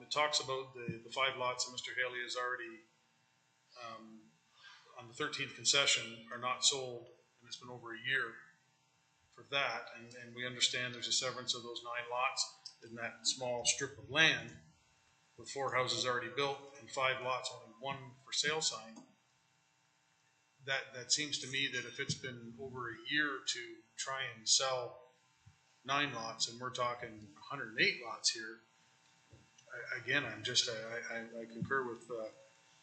It talks about the 5 lots that Mr. Haley has already on the 13th concession are not sold, and it's been over a year for that, and we understand there's a severance of those 9 lots in that small strip of land with 4 houses already built and 5 lots, only 1 for sale sign. That seems to me that if it's been over a year to try and sell 9 lots, and we're talking 108 lots here, again, I concur with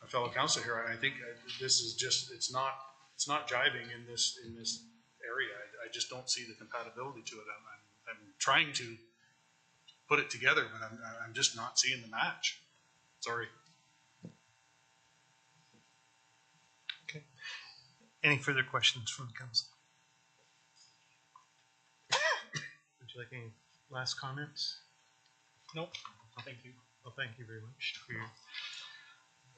my fellow councilor here. I think this is just, it's not jiving in this area. I just don't see the compatibility to it. I'm trying to put it together, but I'm just not seeing the match. Sorry. Okay. Any further questions from the council? Would you like any last comments? Nope. Thank you. Well, thank you very much for your.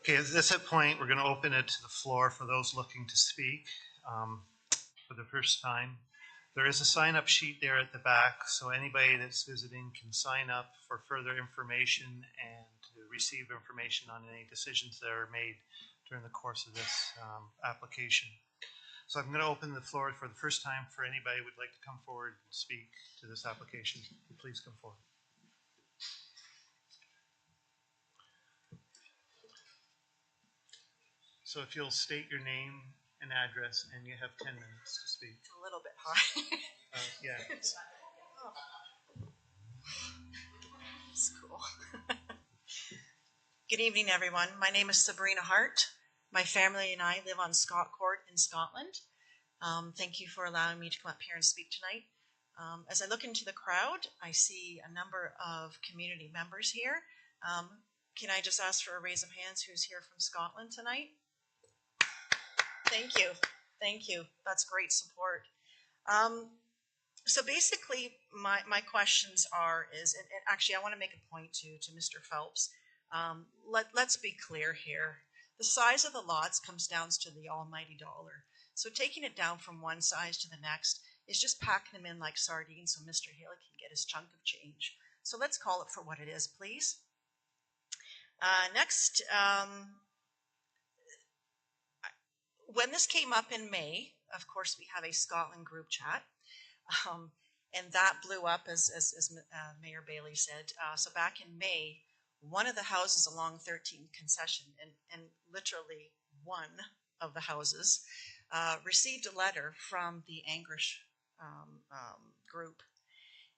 Okay, at this point, we're going to open it to the floor for those looking to speak for the first time. There is a sign-up sheet there at the back, so anybody that's visiting can sign up for further information and to receive information on any decisions that are made during the course of this application. So I'm going to open the floor for the first time for anybody who would like to come forward and speak to this application. Please come forward. So if you'll state your name and address, and you have 10 minutes to speak. It's a little bit hard. Yeah. It's cool. Good evening, everyone. My name is Sabrina Hart. My family and I live on Scott Court in Scotland. Thank you for allowing me to come up here and speak tonight. As I look into the crowd, I see a number of community members here. Can I just ask for a raise of hands who's here from Scotland tonight? Thank you. Thank you. That's great support. So basically, my questions are, and actually I want to make a point to Mr. Phelps. Let's be clear here. The size of the lots comes down to the almighty dollar. So taking it down from one size to the next is just packing them in like sardines so Mr. Haley can get his chunk of change. So let's call it for what it is, please. Next, when this came up in May, of course, we have a Scotland group chat, and that blew up, as Mayor Bailey said. So back in May, one of the houses along 13th concession, and literally one of the houses, received a letter from the Anglish group,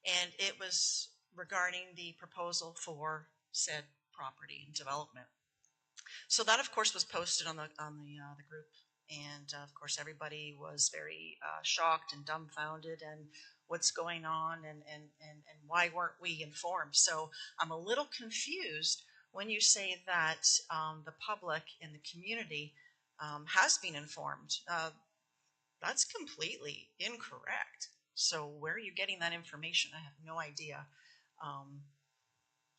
and it was regarding the proposal for said property and development. So that, of course, was posted on the group And of course, everybody was very shocked and dumbfounded and what's going on and why weren't we informed? So I'm a little confused when you say that the public and the community has been informed. That's completely incorrect. So where are you getting that information? I have no idea.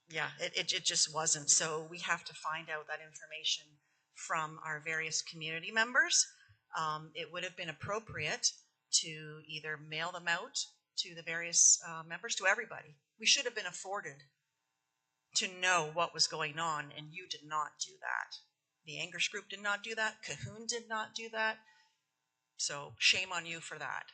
Yeah, it just wasn't. So we have to find out that information from our various community members. It would have been appropriate to either mail them out to the various members, to everybody. We should have been afforded to know what was going on, and you did not do that. The Angus Group did not do that. Cahoon did not do that. So shame on you for that.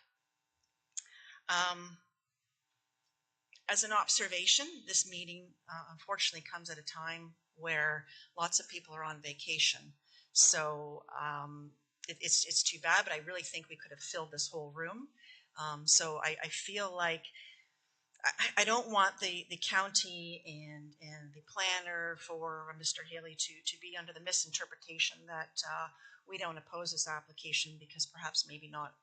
As an observation, this meeting unfortunately comes at a time where lots of people are on vacation. So it's too bad, but I really think we could have filled this whole room. So I feel like I don't want the county and the planner for Mr. Haley to be under the misinterpretation that we don't oppose this application because perhaps maybe not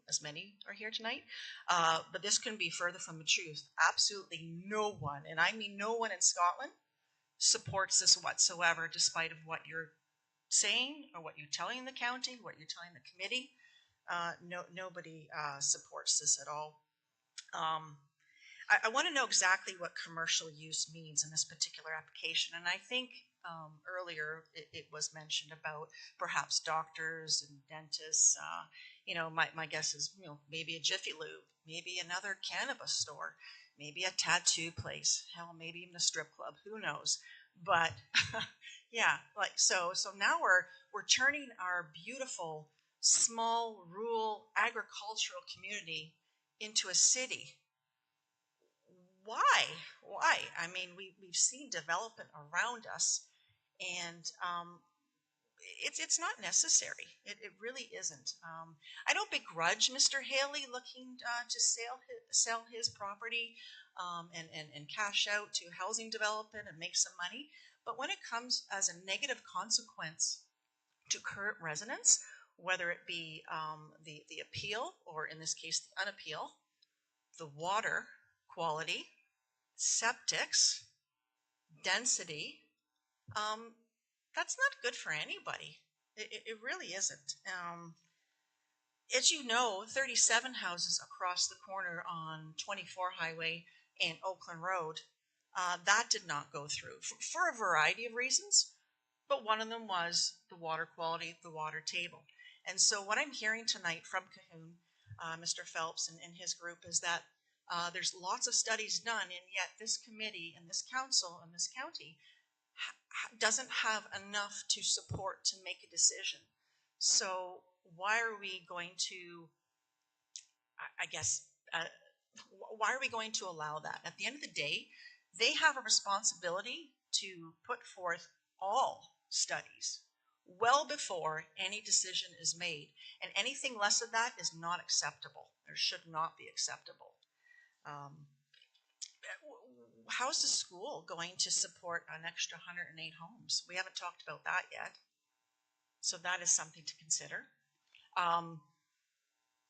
as many are here tonight. But this couldn't be further from the truth. Absolutely no one, and I mean no one in Scotland, supports this whatsoever, despite of what you're saying or what you're telling the county, what you're telling the committee. Nobody supports this at all. I want to know exactly what commercial use means in this particular application, and I think earlier it was mentioned about perhaps doctors and dentists. My guess is maybe a Jiffy Lube, maybe another cannabis store, maybe a tattoo place, hell, maybe even a strip club. Who knows? But yeah, so now we're turning our beautiful small rural agricultural community into a city. Why? I mean, we've seen development around us, and it's not necessary. It really isn't. I don't begrudge Mr. Haley looking to sell his property and cash out to housing development and make some money. But when it comes as a negative consequence to current residents, whether it be the appeal or in this case the unappeal, the water quality, septics, density, that's not good for anybody. It really isn't. As you know, 37 houses across the corner on 24 Highway and Oakland Road, that did not go through for a variety of reasons, but one of them was the water quality, the water table. And so what I'm hearing tonight from Cahoon, Mr. Phelps and his group, is that there's lots of studies done, and yet this committee and this council and this county doesn't have enough to support to make a decision. So why are we going to, why are we going to allow that? At the end of the day, they have a responsibility to put forth all studies well before any decision is made. And anything less of that is not acceptable. Or should not be acceptable. How's the school going to support an extra 108 homes? We haven't talked about that yet. So that is something to consider.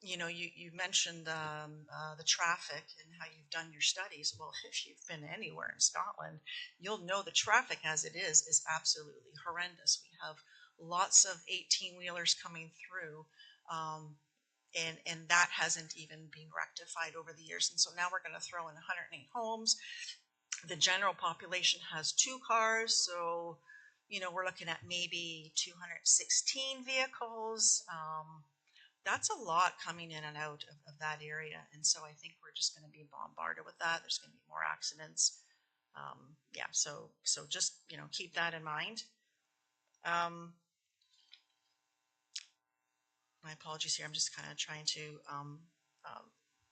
You mentioned the traffic and how you've done your studies. Well, if you've been anywhere in Scotland, you'll know the traffic as it is absolutely horrendous. We have lots of 18-wheelers coming through, and that hasn't even been rectified over the years. And so now we're going to throw in 108 homes. The general population has 2 cars, so we're looking at maybe 216 vehicles. That's a lot coming in and out of that area, and so I think we're just going to be bombarded with that. There's going to be more accidents. So just keep that in mind. My apologies here. I'm just kind of trying to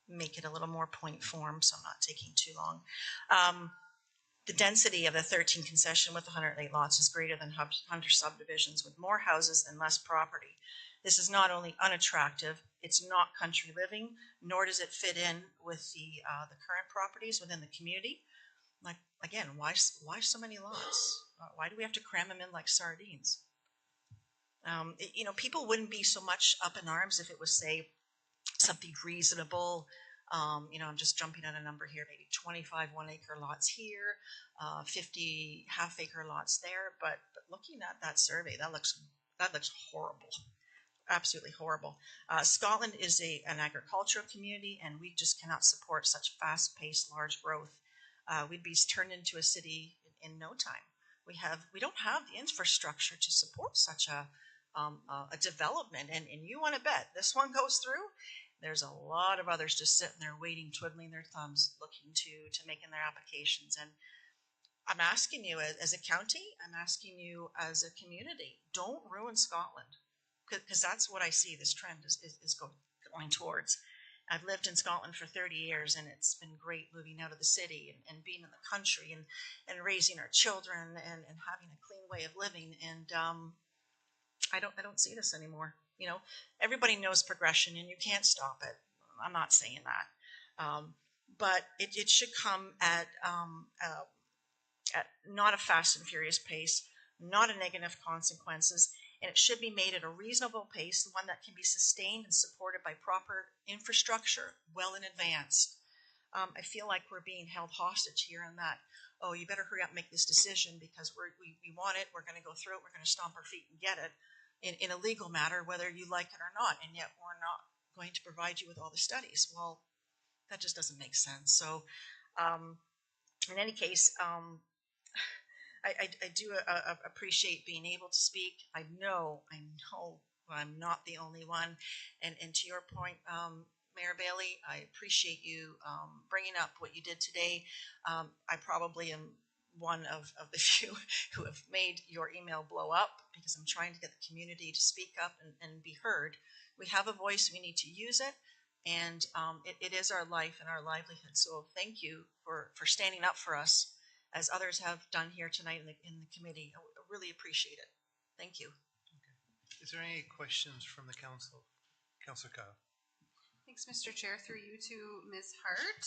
make it a little more point form, so I'm not taking too long. The density of the 13 concession with 108 lots is greater than Hunter subdivisions with more houses and less property. This is not only unattractive, it's not country living, nor does it fit in with the current properties within the community. Like, again, why so many lots? Why do we have to cram them in like sardines? You know, people wouldn't be so much up in arms if it was, say, something reasonable. You know, I'm just jumping at a number here, maybe 25 1-acre lots here, 50 half-acre lots there. But looking at that survey, that looks horrible, absolutely horrible. Scotland is an agricultural community, and we just cannot support such fast-paced, large growth. We'd be turned into a city in no time. We don't have the infrastructure to support such a development, and you want to bet this one goes through. There's a lot of others just sitting there waiting, twiddling their thumbs, looking to make in their applications. And I'm asking you as a county, I'm asking you as a community, don't ruin Scotland, because that's what I see this trend is going towards. I've lived in Scotland for 30 years, and it's been great moving out of the city and being in the country and raising our children and having a clean way of living. And I don't see this anymore. You know, everybody knows progression, and you can't stop it. I'm not saying that, but it should come at not a fast and furious pace, not a negative consequences, and it should be made at a reasonable pace, one that can be sustained and supported by proper infrastructure well in advance. I feel like we're being held hostage here in that, oh, you better hurry up and make this decision because we want it, we're going to go through it, we're going to stomp our feet and get it in a legal matter, whether you like it or not, and yet we're not going to provide you with all the studies. Well, that just doesn't make sense. So in any case, I do appreciate being able to speak. I know I'm not the only one. And to your point, Mayor Bailey, I appreciate you bringing up what you did today. I probably am one of the few who have made your email blow up because I'm trying to get the community to speak up and be heard. We have a voice, we need to use it, and it is our life and our livelihood. So thank you for standing up for us, as others have done here tonight in the committee. I really appreciate it. Thank you. Okay. Is there any questions from the council? Councillor Kyle. Thanks, Mr. Chair. Through you to Ms. Hart.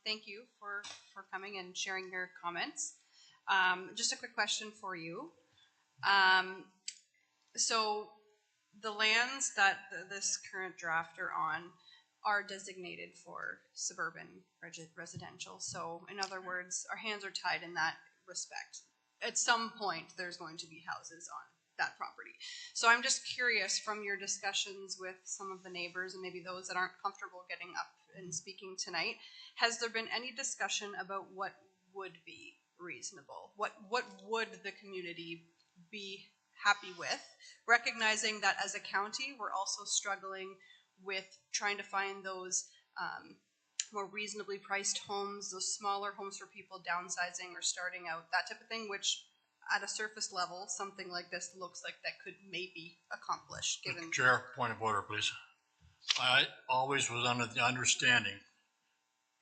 Thank you for coming and sharing your comments. Just a quick question for you. So the lands that this current draft are on are designated for suburban residential. So in other words, our hands are tied in that respect. At some point, there's going to be houses on that property. So I'm just curious, from your discussions with some of the neighbors and maybe those that aren't comfortable getting up and speaking tonight, has there been any discussion about what would be reasonable? What would the community be happy with, recognizing that as a county, we're also struggling with trying to find those more reasonably priced homes, those smaller homes for people downsizing or starting out, that type of thing, which at a surface level, something like this looks like that could maybe accomplish, given... Chair, point of order, please. I always was under the understanding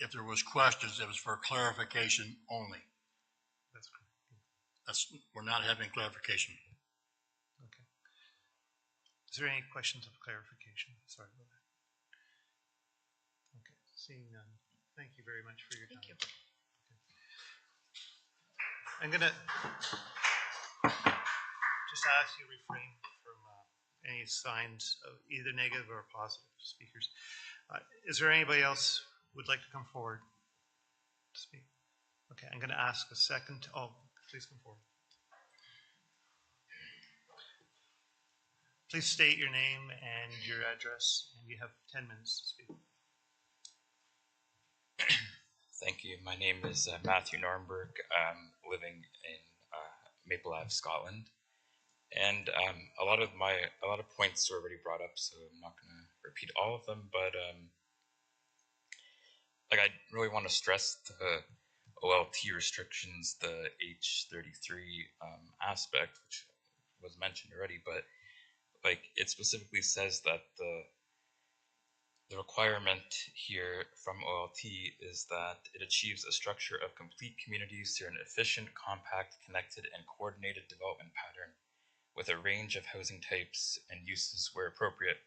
if there was questions, it was for clarification only. That's correct. We're not having clarification. Okay. Is there any questions of clarification? Sorry about that. Okay, seeing none. Thank you very much for your time. Thank you. I'm gonna just ask you to refrain from any signs of either negative or positive speakers. Is there anybody else who would like to come forward to speak? Okay, I'm gonna ask a second. Oh, please come forward. Please state your name and your address, and you have 10 minutes to speak. Thank you. My name is Matthew Nornberg. I'm living in Maple Ave, Scotland, and a lot of points were already brought up, so I'm not going to repeat all of them. But I really want to stress the OLT restrictions, the H33 aspect, which was mentioned already. But it specifically says that the requirement here from OLT is that it achieves a structure of complete communities through an efficient, compact, connected, and coordinated development pattern with a range of housing types and uses where appropriate.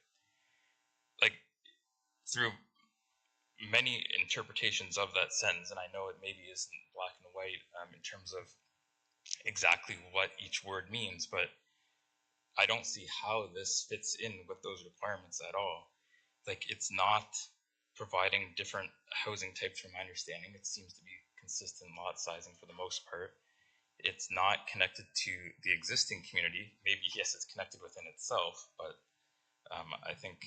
Through many interpretations of that sentence, and I know it maybe isn't black and white in terms of exactly what each word means, but I don't see how this fits in with those requirements at all. Like, it's not providing different housing types from my understanding. It seems to be consistent lot sizing for the most part. It's not connected to the existing community. Maybe, yes, it's connected within itself, but I think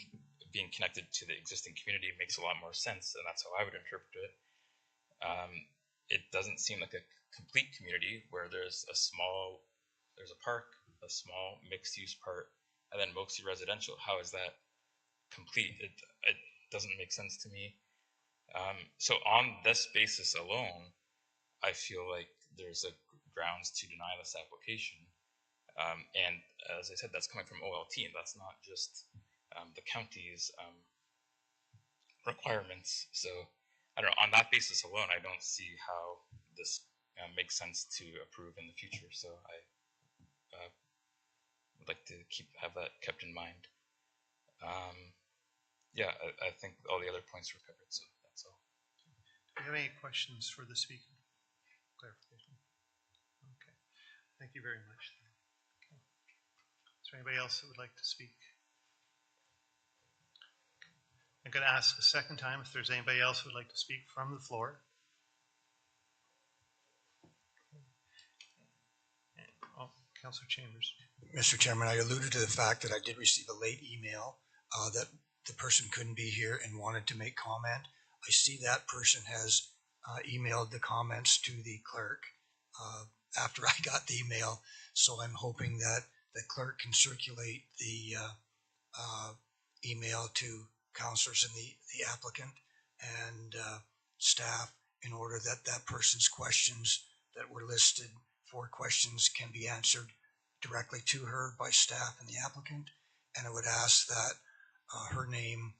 being connected to the existing community makes a lot more sense, and that's how I would interpret it. It doesn't seem like a complete community where there's a park, a small mixed-use part, and then mostly residential. How is that complete? It doesn't make sense to me. So on this basis alone, I feel like there's a grounds to deny this application. And as I said, that's coming from OLT, and that's not just the county's requirements. So I don't know, on that basis alone, I don't see how this makes sense to approve in the future. So I would like to have that kept in mind. Yeah, I think all the other points were covered, so that's all. Do you have any questions for the speaker? Clarification? Okay. Thank you very much. Okay. Is there anybody else that would like to speak? I'm going to ask a second time if there's anybody else who would like to speak from the floor. Oh, Councillor Chambers. Mr. Chairman, I alluded to the fact that I did receive a late email that the person couldn't be here and wanted to make comment. I see that person has emailed the comments to the clerk after I got the email, so I'm hoping that the clerk can circulate the email to councillors and the applicant and staff in order that that person's questions that were listed, 4 questions, can be answered directly to her by staff and the applicant. And I would ask that her name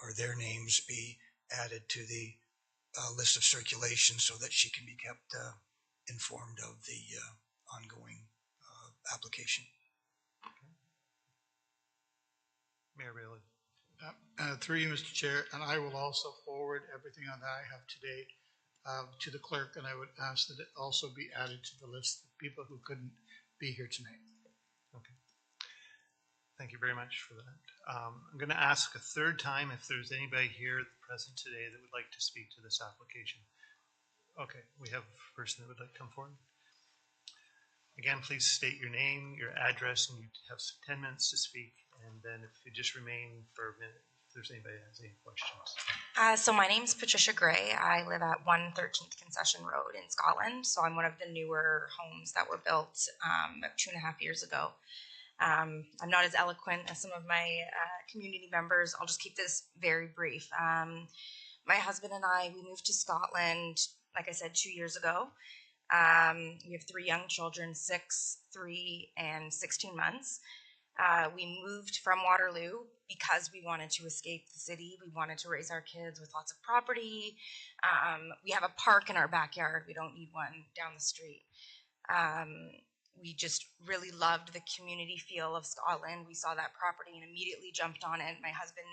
or their names be added to the list of circulation so that she can be kept informed of the ongoing application. Okay. Mayor Bailey. Through you, Mr. Chair, and I will also forward everything on that I have today to the clerk, and I would ask that it also be added to the list of people who couldn't be here tonight. Okay. Thank you very much for that. I'm going to ask a third time if there's anybody here present today that would like to speak to this application. Okay, we have a person that would like to come forward. Again, please state your name, your address, and you have 10 minutes to speak. And then if you just remain for a minute, if there's anybody that has any questions. So my name's Patricia Gray. I live at 113th Concession Road in Scotland. So I'm one of the newer homes that were built about 2.5 years ago. I'm not as eloquent as some of my community members. I'll just keep this very brief. My husband and I, we moved to Scotland, like I said, 2 years ago. We have 3 young children, 6, 3, and 16 months. We moved from Waterloo because we wanted to escape the city. We wanted to raise our kids with lots of property. We have a park in our backyard. We don't need one down the street. We just really loved the community feel of Scotland. We saw that property and immediately jumped on it. My husband,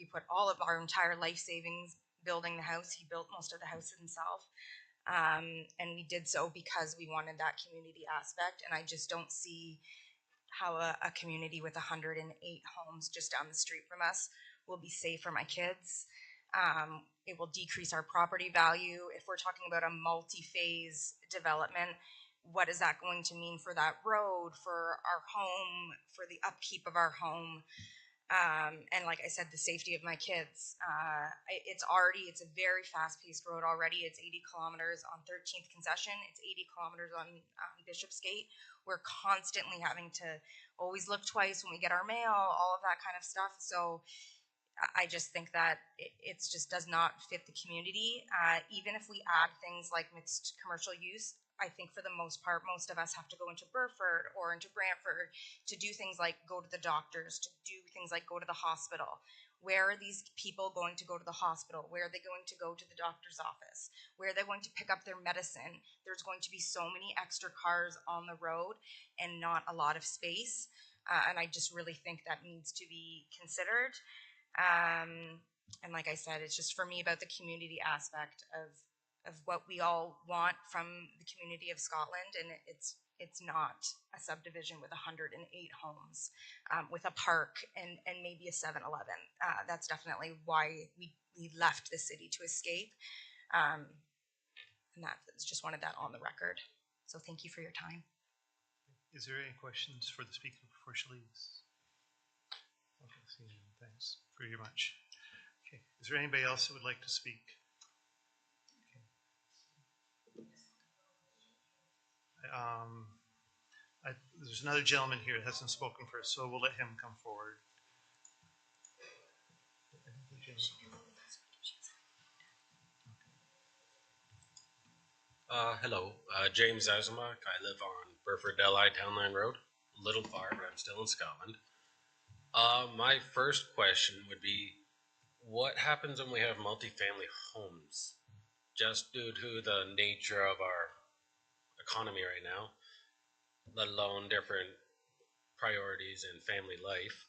we put all of our entire life savings building the house. He built most of the house himself. And we did so because we wanted that community aspect. And I just don't see how a community with 108 homes just down the street from us will be safe for my kids. It will decrease our property value. If we're talking about a multi-phase development, what is that going to mean for that road, for our home, for the upkeep of our home? And like I said, the safety of my kids. It's a very fast-paced road already. It's 80 kilometers on 13th Concession. It's 80 kilometers on Bishopsgate. We're constantly having to always look twice when we get our mail, all of that kind of stuff. So I just think that it just does not fit the community. Even if we add things like mixed commercial use, I think for the most part, most of us have to go into Burford or into Brantford to do things like go to the doctors, to do things like go to the hospital. Where are these people going to go to the hospital? Where are they going to go to the doctor's office? Where are they going to pick up their medicine? There's going to be so many extra cars on the road and not a lot of space. And I just really think that needs to be considered. And like I said, it's just for me about the community aspect of what we all want from the community of Scotland, and it's It's not a subdivision with 108 homes, with a park and maybe a 7-Eleven. That's definitely why we left the city to escape. And that's just wanted that on the record. So thank you for your time. Is there any questions for the speaker before she leaves? Okay, seeing none, thanks very much. Okay, is there anybody else that would like to speak? There's another gentleman here that hasn't spoken first, so we'll let him come forward. Hello, James Azamak. I live on Burford Delhi Townline Road, a little far, but I'm still in Scotland. My first question would be, what happens when we have multifamily homes? Just due to the nature of our economy right now, let alone different priorities in family life.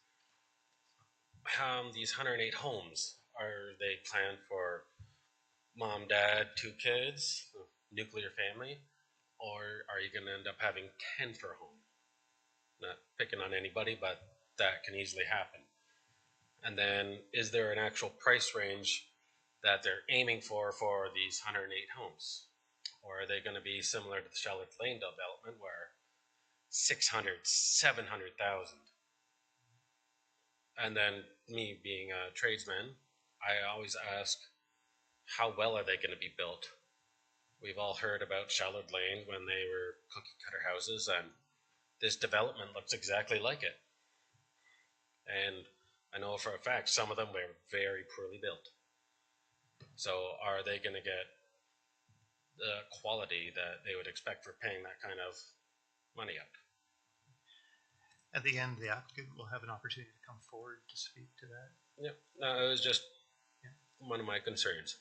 These 108 homes, are they planned for mom, dad, 2 kids, nuclear family, or are you going to end up having 10 per home? Not picking on anybody, but that can easily happen. And then, is there an actual price range that they're aiming for these 108 homes? Or are they going to be similar to the Charlotte Lane development where 600, 700,000? And then me being a tradesman, I always ask, how well are they going to be built? We've all heard about Charlotte Lane when they were cookie cutter houses, and this development looks exactly like it. And I know for a fact some of them were very poorly built. So are they going to get the quality that they would expect for paying that kind of money out? At the end, the applicant will have an opportunity to come forward to speak to that. Yep. No, it was just one of my concerns.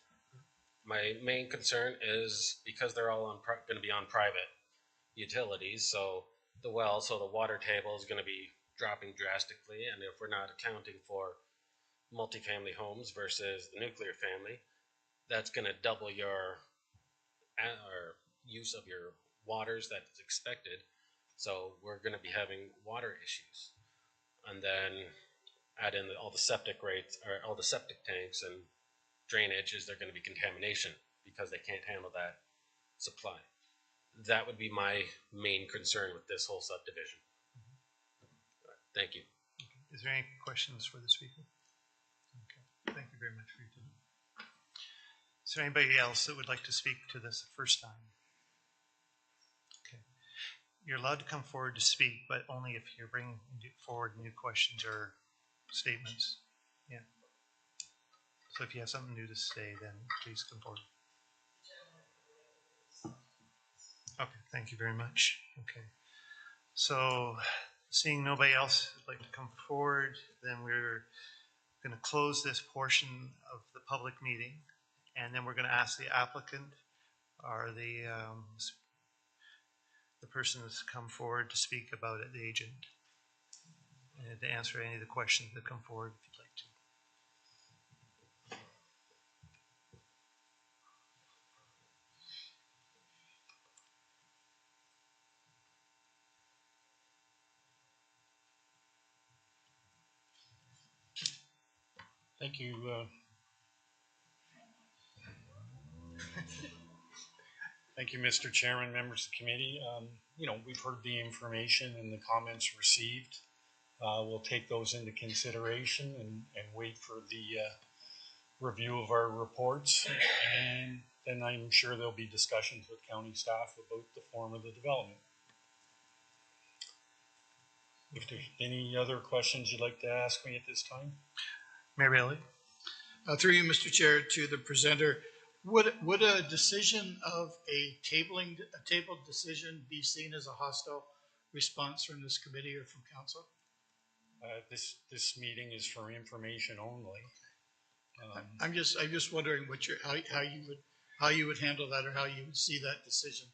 My main concern is because they're all going to be on private utilities, so the water table is going to be dropping drastically, and if we're not accounting for multifamily homes versus the nuclear family, that's going to double your use of your waters that's expected. So we're going to be having water issues, and then add in all the septic rates or all the septic tanks and drainage. Is there going to be contamination because they can't handle that supply? That would be my main concern with this whole subdivision. Thank you. Okay. Is there any questions for the speaker? Okay, thank you very much for your time. Is there anybody else that would like to speak to this the first time? Okay. You're allowed to come forward to speak, but only if you're bringing forward new questions or statements. Yeah. So if you have something new to say, then please come forward. Okay, thank you very much. Okay. So seeing nobody else would like to come forward, then we're going to close this portion of the public meeting, and then we're going to ask the applicant or the person that's come forward to speak about it, the agent, and to answer any of the questions that come forward if you'd like to. Thank you. Thank you, Mr. Chairman, members of the committee. We've heard the information and the comments received. We'll take those into consideration and wait for the review of our reports. And then I'm sure there'll be discussions with county staff about the form of the development. If there's any other questions you'd like to ask me at this time? Mayor Bailey? Through you, Mr. Chair, to the presenter, would a decision of a tabled decision be seen as a hostile response from this committee or from council? This meeting is for information only. I'm just wondering what how you would handle that, or how you would see that decision.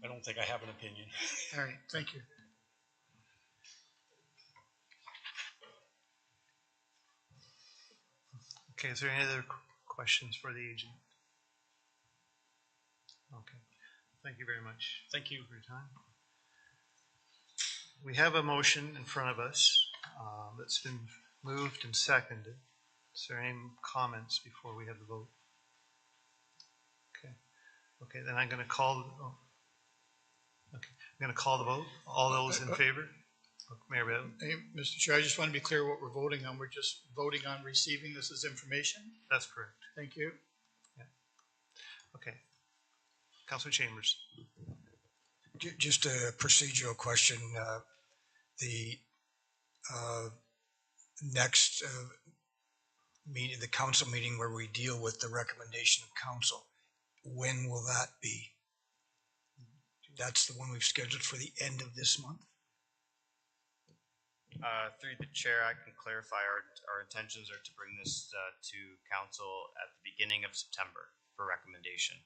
I don't think I have an opinion. All right, thank you. Okay, is there any other questions for the agent? Okay. Thank you very much. Thank you. For your time. We have a motion in front of us that's been moved and seconded. Is there any comments before we have the vote? Okay, then I'm going to call. I'm going to call the vote. All those in favor? Mayor Bailey. Hey, Mr. Chair, I just want to be clear what we're voting on. We're just voting on receiving this as information. That's correct. Thank you. Yeah. Okay. Councilor Chambers. Just a procedural question. The next meeting, the council meeting where we deal with the recommendation of council, when will that be? That's the one we've scheduled for the end of this month? Through the chair, I can clarify our intentions are to bring this to council at the beginning of September for recommendation.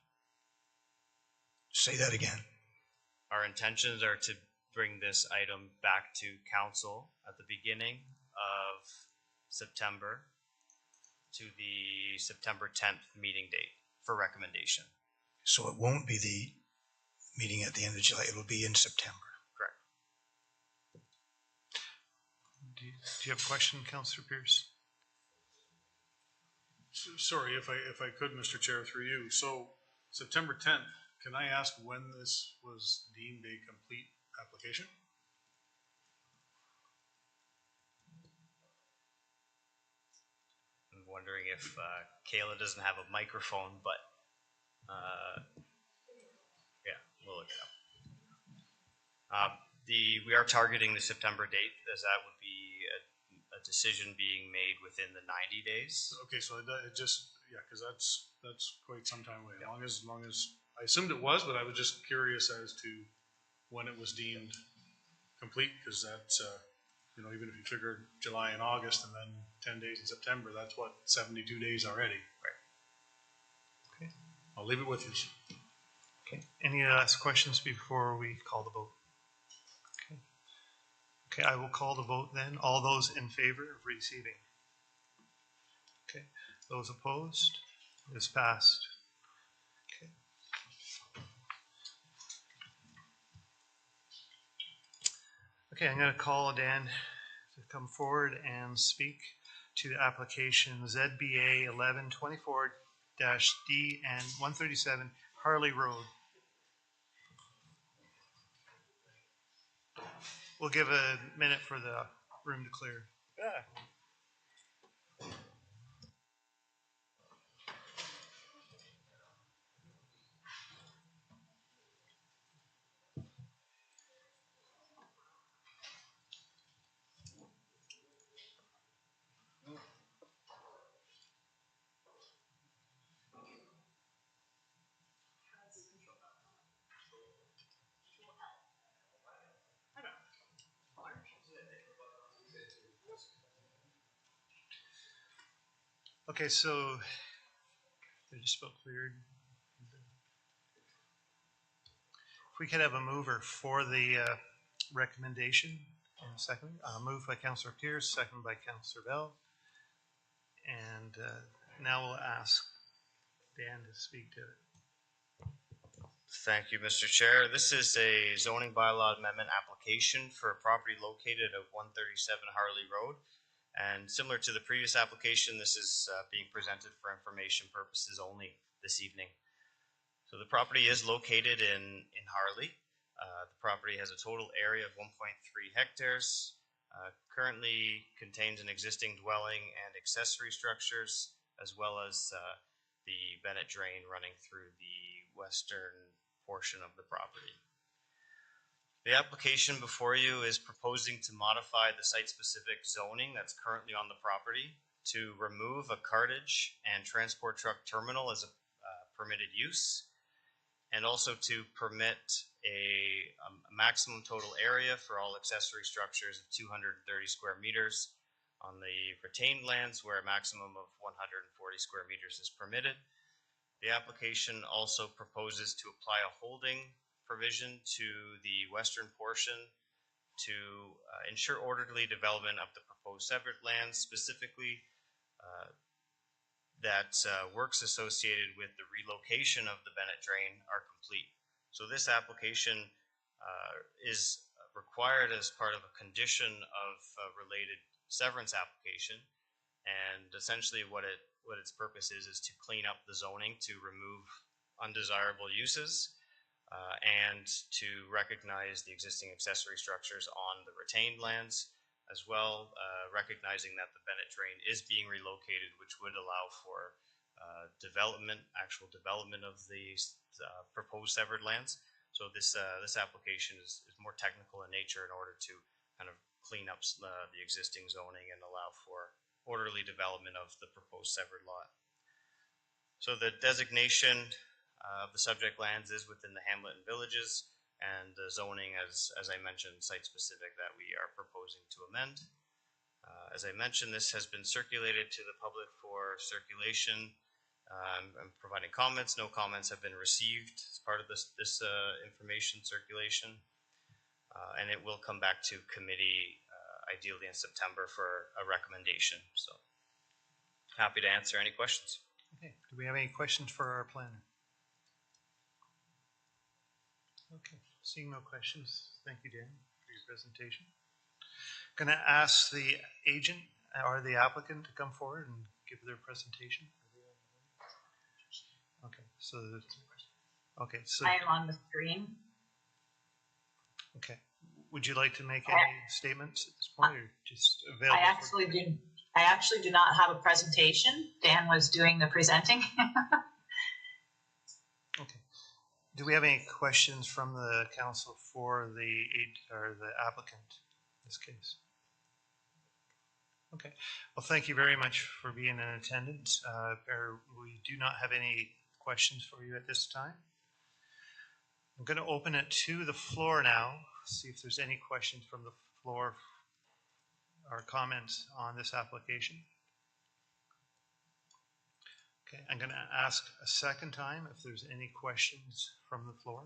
Say that again. Our intentions are to bring this item back to council at the beginning of September to the September 10th meeting date for recommendation. So it won't be the meeting at the end of July, it'll be in September. Correct. Do you have a question, Councilor Pierce? Sorry, if I could, Mr. Chair, through you. So September 10th, can I ask when this was deemed a complete application? I'm wondering if Kayla doesn't have a microphone, but yeah, we'll look it up. We are targeting the September date, as that would be a decision being made within the 90 days. Okay, so it just, yeah, because that's quite some time away. As long as I assumed it was, but I was just curious as to when it was deemed complete, because that's even if you figured July and August and then 10 days in September, that's what, 72 days already. Right. Okay. I'll leave it with you. Okay. Any last questions before we call the vote? Okay, I will call the vote then. All those in favor of receiving? Okay. Those opposed? It is passed. Okay. Okay, I'm going to call Dan to come forward and speak to the application ZBA 1124-D and 137 Harley Road. We'll give a minute for the room to clear. Okay, so they just felt cleared. If we could have a mover for the recommendation in a second. Moved by Councillor Pierce, second by Councillor Bell. And now we'll ask Dan to speak to it. Thank you, Mr. Chair. This is a zoning bylaw amendment application for a property located at 137 Harley Road. And similar to the previous application, this is being presented for information purposes only this evening. So the property is located in Harley. The property has a total area of 1.3 hectares. Currently contains an existing dwelling and accessory structures, as well as the Bennett drain running through the western portion of the property. The application before you is proposing to modify the site-specific zoning that's currently on the property to remove a cartage and transport truck terminal as a permitted use, and also to permit a maximum total area for all accessory structures of 230 square meters on the retained lands, where a maximum of 140 square meters is permitted. The application also proposes to apply a holding provision to the western portion to ensure orderly development of the proposed separate lands, specifically that works associated with the relocation of the Bennett drain are complete. So this application is required as part of a condition of a related severance application, and essentially what its purpose is to clean up the zoning, to remove undesirable uses, and to recognize the existing accessory structures on the retained lands, as well recognizing that the Bennett Drain is being relocated, which would allow for actual development of the proposed severed lands. So this application is more technical in nature in order to kind of clean up the existing zoning and allow for orderly development of the proposed severed lot. So the designation of the subject lands is within the hamlet and villages, and the zoning, as I mentioned, site-specific, that we are proposing to amend. As I mentioned, this has been circulated to the public for circulation. I'm providing comments. No comments have been received as part of this information circulation, and it will come back to committee ideally in September for a recommendation. So happy to answer any questions. Okay. Do we have any questions for our planner? Okay. Seeing no questions, thank you, Dan, for your presentation. Going to ask the agent or the applicant to come forward and give their presentation. Okay, so I am on the screen. Okay, would you like to make any statements at this point, or just available? I actually do not have a presentation. Dan was doing the presenting. Okay. Do we have any questions from the council for the applicant in this case? Okay. Well, thank you very much for being in attendance. We do not have any questions for you at this time. I'm going to open it to the floor now, see if there's any questions from the floor or comments on this application. Okay, I'm going to ask a second time if there's any questions from the floor.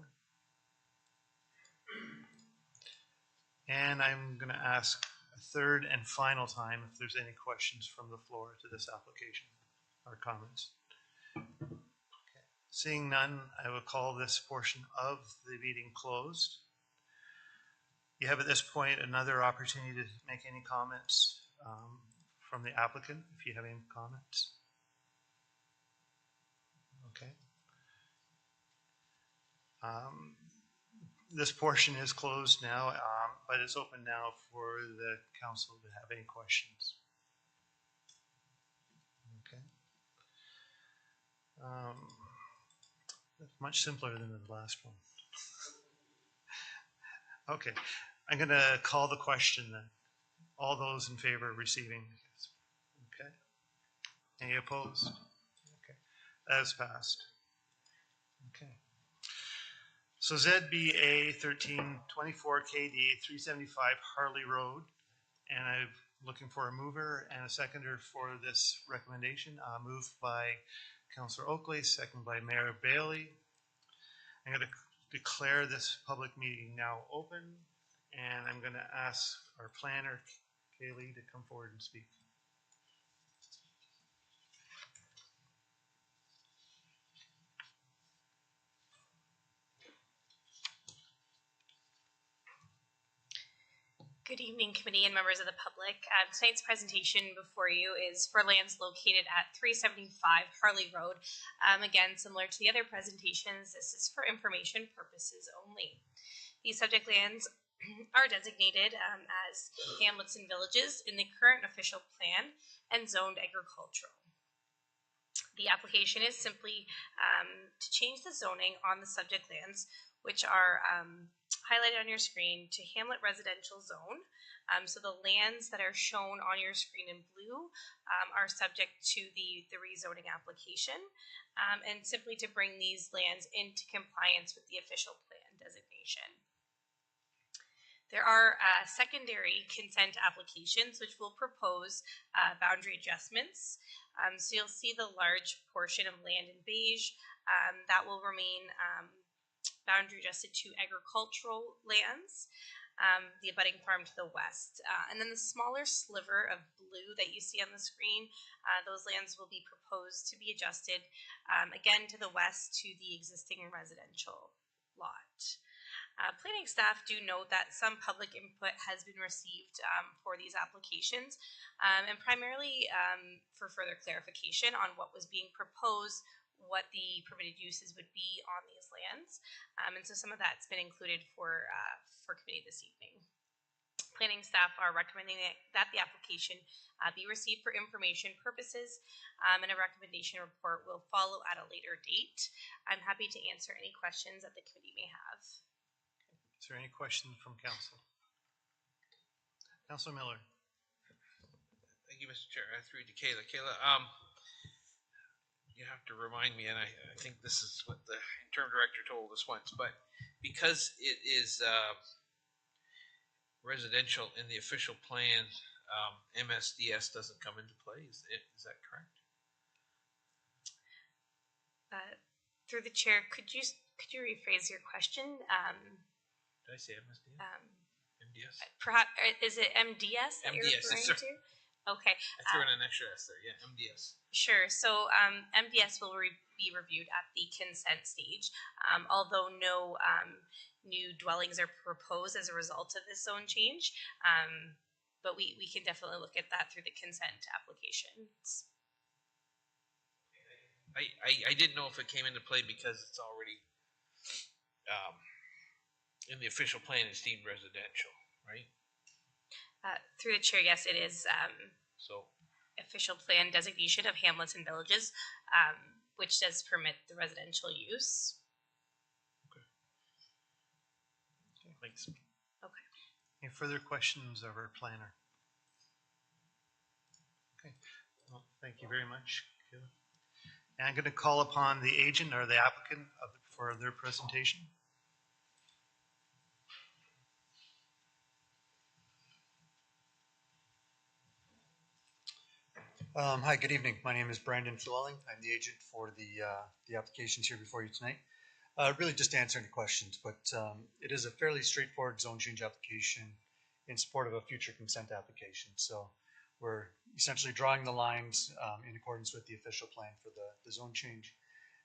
And I'm going to ask a third and final time if there's any questions from the floor to this application or comments. Okay. Seeing none, I will call this portion of the meeting closed. You have at this point another opportunity to make any comments from the applicant, if you have any comments. Okay. This portion is closed now, but it's open now for the council to have any questions. Okay. Much simpler than the last one. Okay, I'm going to call the question then. All those in favor of receiving? Okay. Any opposed? Okay, that is passed. Okay. So ZBA 1324 KD 375 Harley Road, and I'm looking for a mover and a seconder for this recommendation. Moved by Councillor Oakley, second by Mayor Bailey. I'm going to declare this public meeting now open, and I'm going to ask our planner, Kaylee, to come forward and speak. Good evening, committee and members of the public. Tonight's presentation before you is for lands located at 375 Harley Road. Again, similar to the other presentations, this is for information purposes only. These subject lands are designated as hamlets and villages in the current official plan and zoned agricultural. The application is simply to change the zoning on the subject lands, which are highlighted on your screen, to hamlet residential zone. So the lands that are shown on your screen in blue are subject to the rezoning application, and simply to bring these lands into compliance with the official plan designation. There are secondary consent applications which will propose boundary adjustments. So you'll see the large portion of land in beige that will remain boundary adjusted to agricultural lands, the abutting farm to the west. And then the smaller sliver of blue that you see on the screen, those lands will be proposed to be adjusted again to the west to the existing residential lot. Planning staff do note that some public input has been received for these applications, and primarily for further clarification on what was being proposed, what the permitted uses would be on these lands, and so some of that's been included for committee this evening. Planning staff are recommending that the application be received for information purposes, and a recommendation report will follow at a later date. I'm happy to answer any questions that the committee may have. Is there any questions from council? Councilor Miller. Thank you, Mr. Chair. Through to Kayla. Kayla, you have to remind me, and I think this is what the interim director told us once, but because it is residential in the official plan, MSDS doesn't come into play. Is that correct? Through the chair, could you rephrase your question? Did I say MSDS? MDS? Perhaps is it MDS that you're MDS, referring yes, to? Okay. I threw in an extra S there. Yeah, MDS. Sure. So MDS will be reviewed at the consent stage, although no new dwellings are proposed as a result of this zone change. But we can definitely look at that through the consent applications. I didn't know if it came into play because it's already in the official plan it's deemed residential, right? Through the chair, yes, it is. So official plan designation of hamlets and villages, which does permit the residential use. Okay, thanks. Okay. Any further questions of our planner? Okay. Well, thank you very much, Kayla. And I'm going to call upon the agent or the applicant for their presentation. Hi, good evening. My name is Brandon Flelling. I'm the agent for the applications here before you tonight. Really just to answer any questions, but it is a fairly straightforward zone change application in support of a future consent application. So we're essentially drawing the lines in accordance with the official plan for the zone change.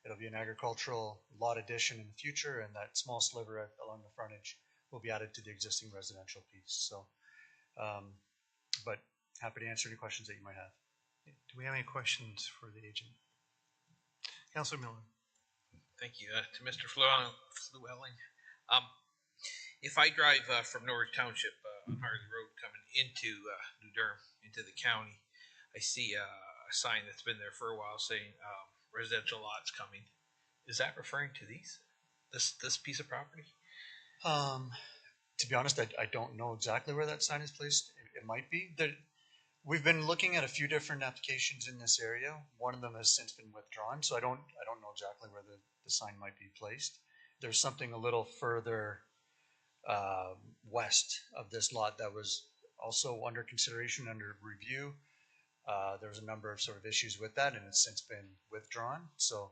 It'll be an agricultural lot addition in the future, and that small sliver along the frontage will be added to the existing residential piece. So, but happy to answer any questions that you might have. Do we have any questions for the agent? Councilor Miller. Thank you. To Mr. Flewelling. If I drive from Norwich Township on Harley Road coming into New Durham, into the county, I see a sign that's been there for a while saying residential lots coming. Is that referring to this piece of property? To be honest, I don't know exactly where that sign is placed. It might be. We've been looking at a few different applications in this area. One of them has since been withdrawn, so I don't know exactly where the sign might be placed. There's something a little further west of this lot that was also under consideration, under review. There was a number of sort of issues with that, and it's since been withdrawn. So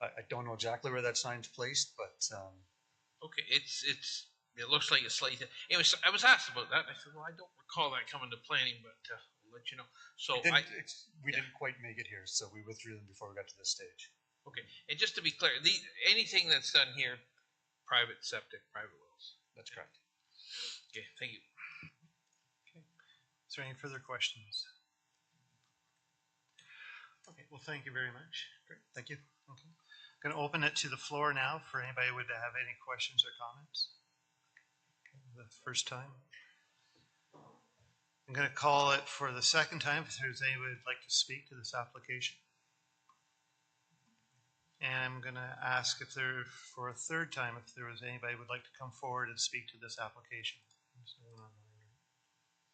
I don't know exactly where that sign's placed, but okay, it looks like it's slightly. I was asked about that. And I said, well, I don't recall that coming to planning, but I'll let you know. So we didn't quite make it here, so we withdrew them before we got to this stage. Okay, and just to be clear, anything that's done here, private septic, private wells. That's correct. Okay, thank you. Okay. Is there any further questions? Okay, well, thank you very much. Great, thank you. Okay. I'm going to open it to the floor now for anybody who would have any questions or comments. Okay, the first time. I'm going to call it for the second time if there's anyone who would like to speak to this application. And I'm going to ask if there, for a third time, if there was anybody who would like to come forward and speak to this application.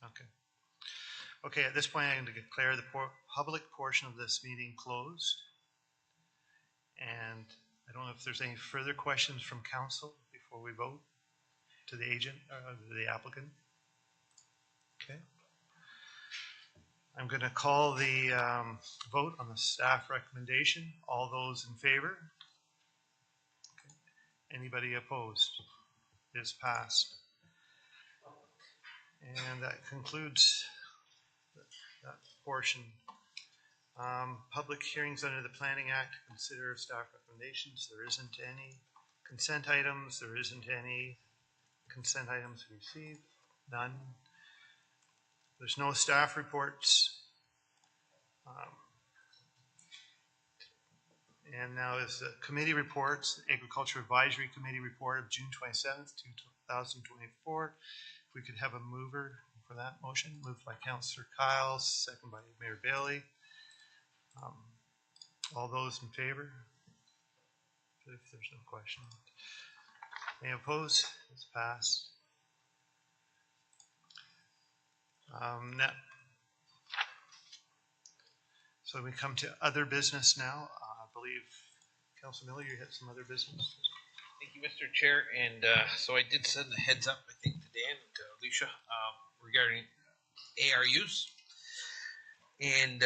Okay. Okay, at this point, I'm going to declare the public portion of this meeting closed. And I don't know if there's any further questions from council before we vote to the agent, the applicant. Okay. I'm going to call the vote on the staff recommendation. All those in favor? Okay. Anybody opposed? It is passed. And that concludes that portion. Public hearings under the Planning Act to consider staff recommendations. There isn't any. Consent items, there isn't any. Consent items received, none. There's no staff reports. And now is the committee reports, Agriculture Advisory Committee report of June 27th, 2024. If we could have a mover for that motion, moved by Councillor Kyle, second by Mayor Bailey. All those in favor? If there's no question. Any opposed? It's passed. Now, so we come to other business now. I believe, Councilor Miller, you had some other business. Thank you, Mr. Chair. And so I did send a heads up, I think, to Dan and to Alicia regarding ARUs. And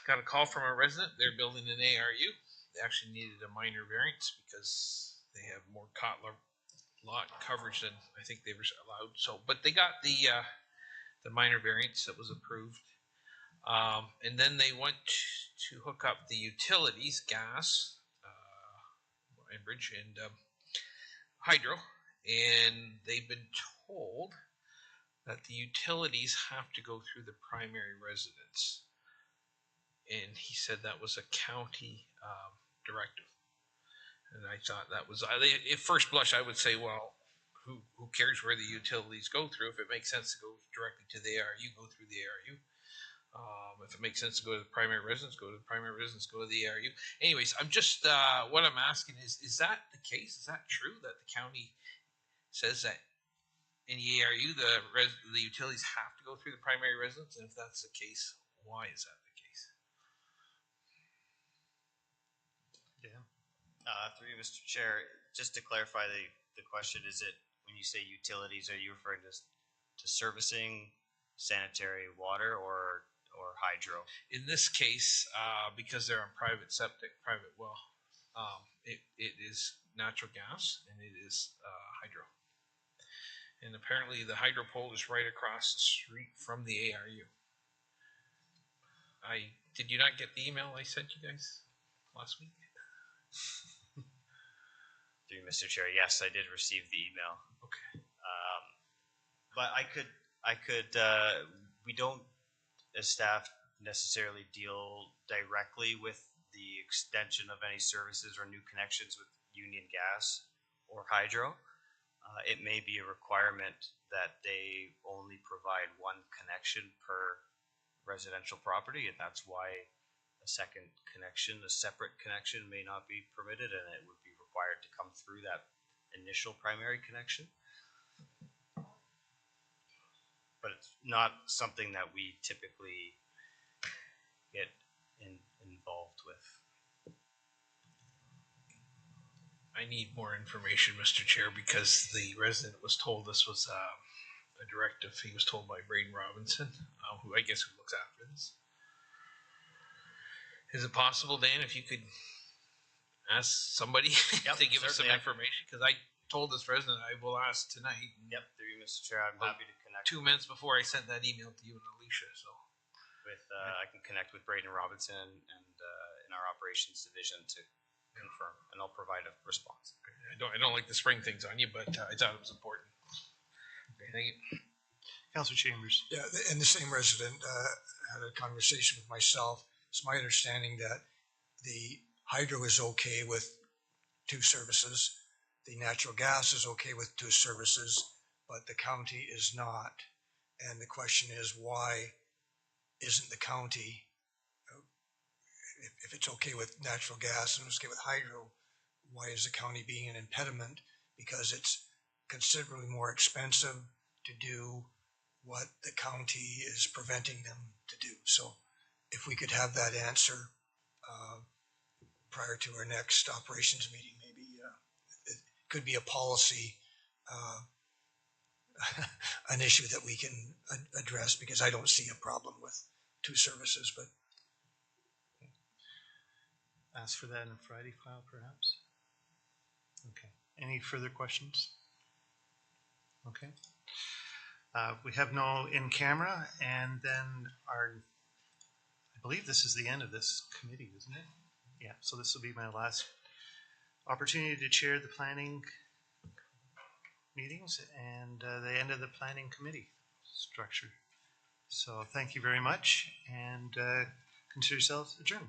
got a call from a resident. They're building an ARU. They actually needed a minor variance because they have more lot coverage than I think they were allowed. So, but they got the minor variance that was approved. And then they went to hook up the utilities, gas, Enbridge, and hydro. And they've been told that the utilities have to go through the primary residence. And he said that was a county directive. And I thought that was, at first blush, I would say, well, who cares where the utilities go through? If it makes sense to go directly to the ARU, go through the ARU. If it makes sense to go to the primary residence, go to the primary residence, go to the ARU. Anyways, I'm just, what I'm asking is that the case? Is that true that the county says that in the ARU, the utilities have to go through the primary residence? And if that's the case, why is that the case? Yeah. Through you, Mr. Chair, just to clarify the question, is it when you say utilities, are you referring to servicing, sanitary, water, or hydro? In this case, because they're on private septic, private well, it is natural gas and it is hydro. And apparently the hydro pole is right across the street from the ARU. Did you not get the email I sent you guys last week? Through you, Mr. Chair, yes, I did receive the email. Okay. But we don't, as staff, necessarily deal directly with the extension of any services or new connections with Union Gas or Hydro. It may be a requirement that they only provide one connection per residential property, and that's why a second connection, a separate connection, may not be permitted, and it would be required to come through that initial primary connection. But it's not something that we typically get involved with. I need more information, Mr. Chair, because the resident was told this was a directive. He was told by Braden Robinson, who I guess who looks after this. Is it possible, Dan, if you could ask somebody to give us some information? Because I told this resident I will ask tonight. Yep, through you, Mr. Chair, I'm happy to connect. 2 minutes before I sent that email to you and Alicia, so. I can connect with Braden Robinson and in our operations division to confirm, and I'll provide a response. I don't like to spring things on you, but I thought it was important. Okay, thank you. Councillor Chambers. Yeah, and the same resident had a conversation with myself. It's my understanding that the hydro is okay with 2 services. The natural gas is okay with 2 services, but the county is not. And the question is, why isn't the county, if it's okay with natural gas and it's okay with hydro, why is the county being an impediment? Because it's considerably more expensive to do what the county is preventing them to do. So if we could have that answer prior to our next operations meeting, maybe it could be a policy, an issue that we can address, because I don't see a problem with 2 services, but. Ask for that in a Friday file, perhaps? Okay. Any further questions? Okay. We have no in camera, and then I believe this is the end of this committee, isn't it? Yeah, so this will be my last opportunity to chair the planning meetings and the end of the planning committee structure. So thank you very much, and consider yourselves adjourned.